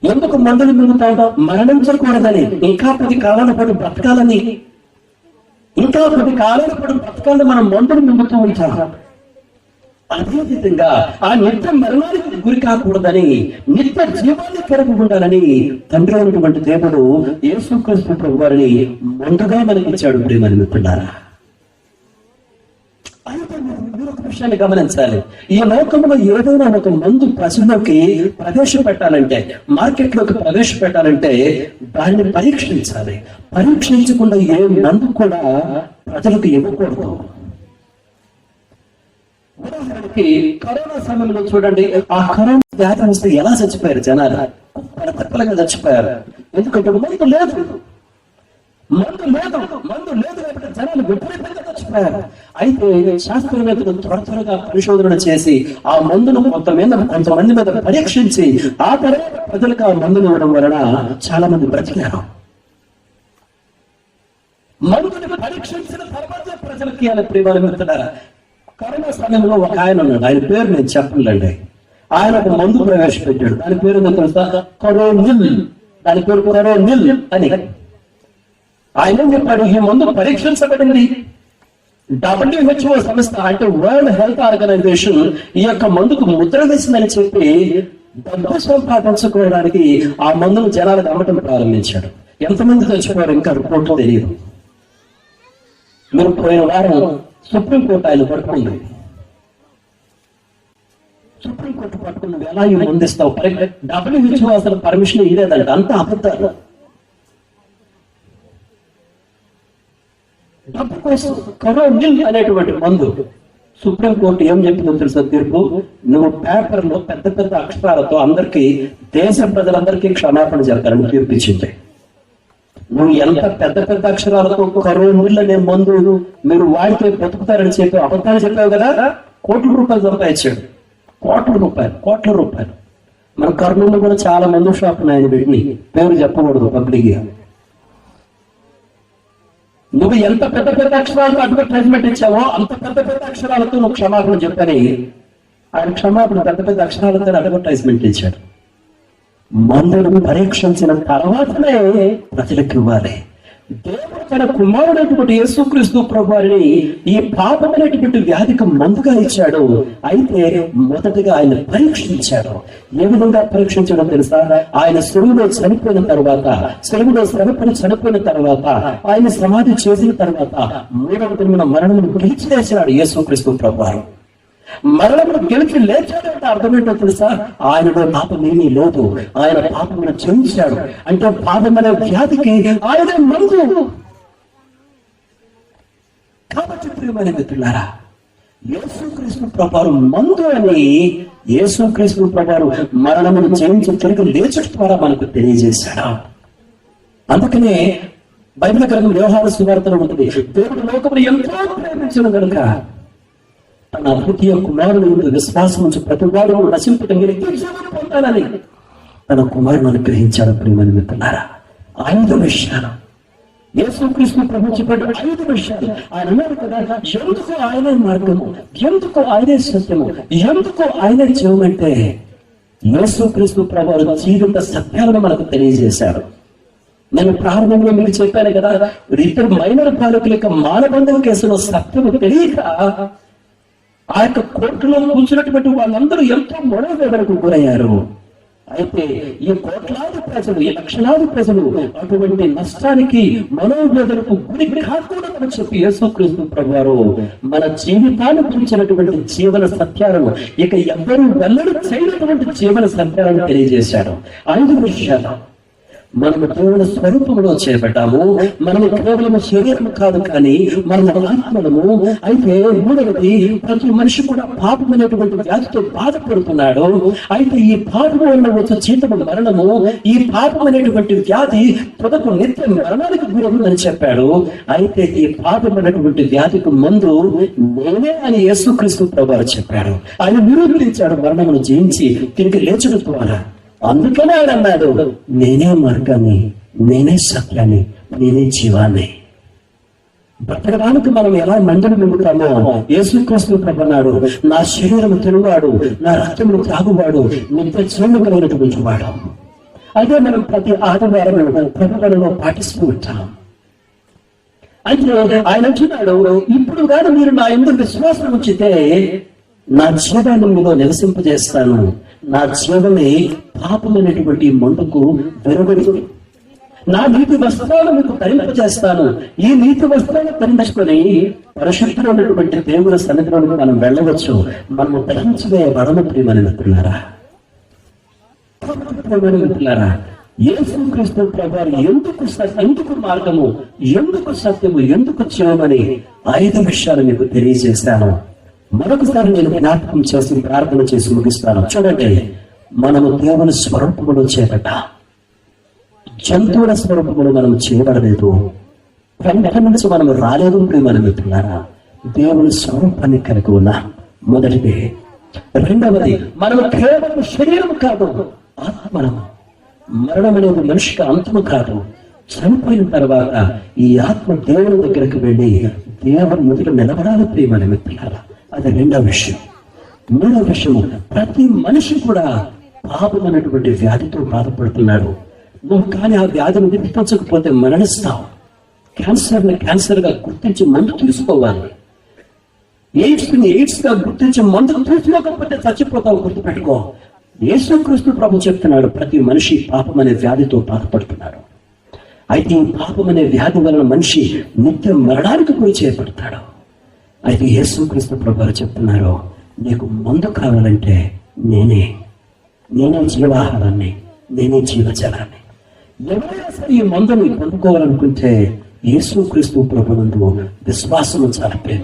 ఎందుకు మందులు మింగుతాడో? మరణించకూడదని, ఇంకా 10 కాలాల పాటు బ్రతకాలని. ఇంకా 10 కాలాల పాటు బ్రతకాలని మనం మందులు మింగుతూ ఉంటాం. అదే విధంగా ఆ నిత్య మరణానికి గురి కాకూడదని, నిత్య జీవాన్ని కలిగి ఉండాలని తండ్రి అయినటువంటి దేవుడు యేసుక్రీస్తు ప్రభువుని ముందుగా మనకి ఇచ్చాడు. ప్రేమని మిత్రులారా, అయితే మీరు ఒక విషయాన్ని గమనించాలి. ఈ లోకంలో ఏదైనా ఒక మందు ప్రజల్లోకి ప్రవేశపెట్టాలంటే, మార్కెట్ లోకి ప్రవేశపెట్టాలంటే దాన్ని పరీక్షించాలి. పరీక్షించకుండా ఏ మందు కూడా ప్రజలకు ఇవ్వకూడదు. ఉదాహరణకి కరోనా సమయంలో చూడండి, ఆ కరోనా వ్యాధి వస్తే ఎలా చచ్చిపోయారు జనాలు? కుప్పలుగా చచ్చిపోయారు. ఎందుకంటే మందు లేదు లేకపోతే జనాలు విపరీతంగా చచ్చిపోయారు. అయితే శాస్త్రవేత్తలు త్వరగా పరిశోధన చేసి ఆ మందును కొంతమంది మీద పరీక్షించి ఆ తర్వాత ప్రజలకు ఆ మందును ఇవ్వడం వలన చాలా మంది బ్రతికారు. మందుని పరీక్షించిన తర్వాత ప్రజలకి అలా ప్రేమాలు పెడుతున్నారు. కరోనా సమయంలో ఒక ఆయన ఉన్నాడు, ఆయన పేరు నేను చెప్పలేండి. ఆయన ఒక మందు ప్రవేశపెట్టాడు. దాని పేరు తెలుసా? కరోనిల్. దాని పేరు కరోనిల్ అని. ఆయన ఏం చెప్పాడు? ఈ మందు పరీక్షించబడింది. WHO సంస్థ, అంటే వరల్డ్ హెల్త్ ఆర్గనైజేషన్ ఈ యొక్క మందుకు ముద్ర వేసిందని చెప్పి డబ్బు సంపాదించుకోవడానికి ఆ మందును జనాలకు అమ్మటం ప్రారంభించాడు. ఎంతమంది చచ్చిపోయారు ఇంకా రిపోర్ట్ తెలియదు. మీరు పోయిన వారం సుప్రీంకోర్టు ఆయన పట్టుకుంది. సుప్రీంకోర్టు పట్టుకున్నది ఎలా ఈ మందిస్తావు? WHO అసలు పర్మిషన్ ఇదేదంట. అంతా అబద్ధాలు. డబ్బు కోసం కరోనిల్ అనేటువంటి మందు. సుప్రీంకోర్టు ఏం చెప్పిందో తెలుసా తీర్పు? నువ్వు పేపర్లో పెద్ద పెద్ద అక్షరాలతో అందరికీ, దేశ ప్రజలందరికీ క్షమాపణ చెప్తారని తీర్పిచ్చింది. నువ్వు ఎంత పెద్ద అక్షరాలతో కరోనిల్ అనే మందు మీరు వాడితే బతుకుతారని చెప్పి అబద్ధాలు చెప్పావు కదా. కోట్ల రూపాయలు సంపాదించాడు. కోట్ల రూపాయలు. మన కర్నూలులో కూడా చాలా మందు షాప్ ఉన్నాయని పెట్టి పేరు చెప్పకూడదు పబ్లిక్ గా. నువ్వు ఎంత పెద్ద పెద్ద అక్షరాలతో అడ్వర్టైజ్మెంట్ ఇచ్చావో అంత పెద్ద పెద్ద అక్షరాలతో నువ్వు క్షమాపణ చెప్పని ఆయన క్షమాపణ పెద్ద పెద్ద అక్షరాలతో అడ్వర్టైజ్మెంట్ ఇచ్చాడు. మందులను పరీక్షించిన తర్వాతనే ప్రజలకు ఇవ్వాలి. దేవుడు తన కుమారుడైనటువంటి యేసుక్రీస్తు ప్రభువారిని ఈ పాపమైనటువంటి వ్యాధికి మందుగా ఇచ్చాడు. అయితే మొదటిగా ఆయన పరీక్షించాడు. ఏ విధంగా పరీక్షించడం తెలుసా? ఆయన శిలువలో చనిపోయిన తర్వాత, శిలువలో శ్రమపడి చనిపోయిన తర్వాత, ఆయన సమాధి చేసిన తర్వాత మూడవ దినమున మరణమును గెలిచి లేచాడు యేసుక్రీస్తు ప్రభువారు. మరణమును గెలిచి లేచాడంటే అర్థం ఏంటో తెలుసా? ఆయనలో పాపమేమీ లేదు, ఆయన పాపమును క్షమించాడు. అంటే పాపమనే వ్యాధికి ఆయనే మందు. కాబట్టి ప్రియమైన మిత్రులారా, యేసుక్రీస్తు ప్రభువారు మందు అని యేసుక్రీస్తు ప్రభువారు మరణమును జయించి తిరిగి లేచడం ద్వారా మనకు తెలియజేశాడు. అందుకనే బైబిల్ గ్రంథం యోహాను సువార్తలో ఉంటుంది, దేవుడు లోకమును ఎంతో ప్రేమించను గనుక తన అద్వితీయ కుమారుని విశ్వాసం నుంచి ప్రతివాడు నశింపటం పొందాలని తన కుమారుని అనుగ్రహించాడు. ప్రియమైన మిత్రులారా, 5 విషయాలు యేసుక్రీస్తు ప్రభు చెప్పిన 5 విషయాలు. ఆయన అన్నారు కదా, ఎందుకు ఆయనే మార్గము, ఎందుకు ఆయనే సత్యము, ఎందుకు ఆయనే జీవమంటే యేసుక్రీస్తు ప్రభు జీవిత సత్యాలను మనకు తెలియజేశారు. నేను ప్రారంభంలో మీకు చెప్పాను కదా, ఇద్దరు మైనర్ బాలకుల యొక్క మానబంధం కేసులో సత్యము తెలియక ఆ యొక్క కోర్టులో కూర్చున్నటువంటి వాళ్ళందరూ ఎంతో మనోవేదనకు గురయ్యారు. అయితే ఈ కోట్లాది ప్రజలు, ఈ లక్షలాది ప్రజలు అటువంటి నష్టానికి మనోవేదనకు గురి కాకూడదని చెప్పి యేసుక్రీస్తు ప్రభువారు మన జీవితాన్ని గురించినటువంటి జీవన సత్యాలను, ఇక ఎవ్వరూ వెల్లడి చేయనటువంటి జీవన సత్యాలను తెలియజేశాడు. 5 విషయాలు. మనము దేవుని స్వరూపంలో చేపట్టాము. మనము కేవలం శరీరం కాదు కానీ మనము ఆత్మలము. అయితే మూడవది, ప్రతి మనిషి కూడా పాపం అనేటువంటి వ్యాధితో బాధపడుతున్నాడు. అయితే ఈ పాపం వల్ల వచ్చే జీతము మరణము. ఈ పాపం అనేటువంటి వ్యాధి తుదకు నిత్య మరణానికి గురవుతుందని చెప్పాడు. అయితే ఈ పాపం అనేటువంటి వ్యాధికి మందు నేనే అని యేసుక్రీస్తు ప్రభువారు చెప్పాడు. ఆయన నిరూపించాడు మరణమును జయించి తిరిగి లేచడం ద్వారా. అందుకనే ఆయన అన్నాడు, నేనే మార్గాన్ని, నేనే సత్యాన్ని, నేనే జీవాన్ని. బ్రతకడానికి మనం ఎలా మందులు నింపుతామో యేసుక్రీస్తు ప్రభు అన్నాడు, నా శరీరం తినువాడు, నా రక్తమును త్రాగువాడు నిత్య జీవము కలిగినటువంటి వాడు. అదే మనం ప్రతి ఆదివారం ప్రభువులలో పాటిస్తూ ఉంటాం. అయితే ఆయన అంటున్నాడు, ఇప్పుడు కాదు మీరు నా యందు విశ్వాసం ఉంచితే నా జీవాన్ని మీలో నివసింపజేస్తాను. నా జీవమే పాపమైనటువంటి మంటకు వెలువడి నా నీతి వస్త్రాలు మీకు ధరింపజేస్తాను. ఈ నీతి వస్త్రాలను ధరించుకొని పరిశుద్ధమైనటువంటి దేవుని సన్నిధిలోకి మనం వెళ్ళవచ్చు. మనము ధరించబడము. ప్రియమైన మిత్రులారా, యేసుక్రీస్తు ప్రభువారు ఎందుకు మార్గము, ఎందుకు సత్యము, ఎందుకు జీవమని 5 విషయాలు మీకు తెలియజేశాను. మరొకసారి నేను జ్ఞాపకం చేసి ప్రార్థన చేసి ముగిస్తాను. చూడండి, మనము దేవుని స్వరూపములో చేపట్ట, జంతువుల స్వరూపములు మనం చేయబడలేదు. వెంట నుంచి మనం రాలేదు. ప్రియమైన మిత్రులారా, దేవుని స్వరూపాన్ని కలిగి ఉన్నా. మొదటిది. రెండవది, మనము కేవలం శరీరం కాదు, ఆత్మనము. మరణం అనేది మనిషికి అంతము కాదు. చనిపోయిన తర్వాత ఈ ఆత్మ దేవుని దగ్గరికి వెళ్ళి దేవుని ఎదుట నిలబడాలి. ప్రియమైన మిత్రులారా, అది 2వ విషయం. 3వ విషయం, ప్రతి మనిషి కూడా పాపమైనటువంటి వ్యాధితో బాధపడుతున్నాడు. నువ్వు కానీ ఆ వ్యాధిని విడిపించకపోతే మరణిస్తావు. క్యాన్సర్ గా గుర్తించి మందు తీసుకోవాలి. ఎయిడ్స్ గా గుర్తించి మందు తీసుకోకపోతే చచ్చిపోతావు. గుర్తుపెట్టుకో. యేసుక్రీస్తు ప్రభు చెప్తున్నాడు, ప్రతి మనిషి పాపం అనే వ్యాధితో బాధపడుతున్నాడు. అయితే ఈ పాపం అనే వ్యాధి వలన మనిషి నిత్య మరణానికి గురి చేయబడతాడు. అయితే యేసుక్రీస్తు ప్రభువారు చెప్తున్నారు, నీకు మందు కావాలంటే నేనే జీవాహారాన్ని, నేనే జీవజలాన్ని. ఎవరైనా సరే ఈ మందుని పొందుకోవాలనుకుంటే యేసుక్రీస్తు ప్రభువునందు విశ్వాసం చాలా ప్రేమ.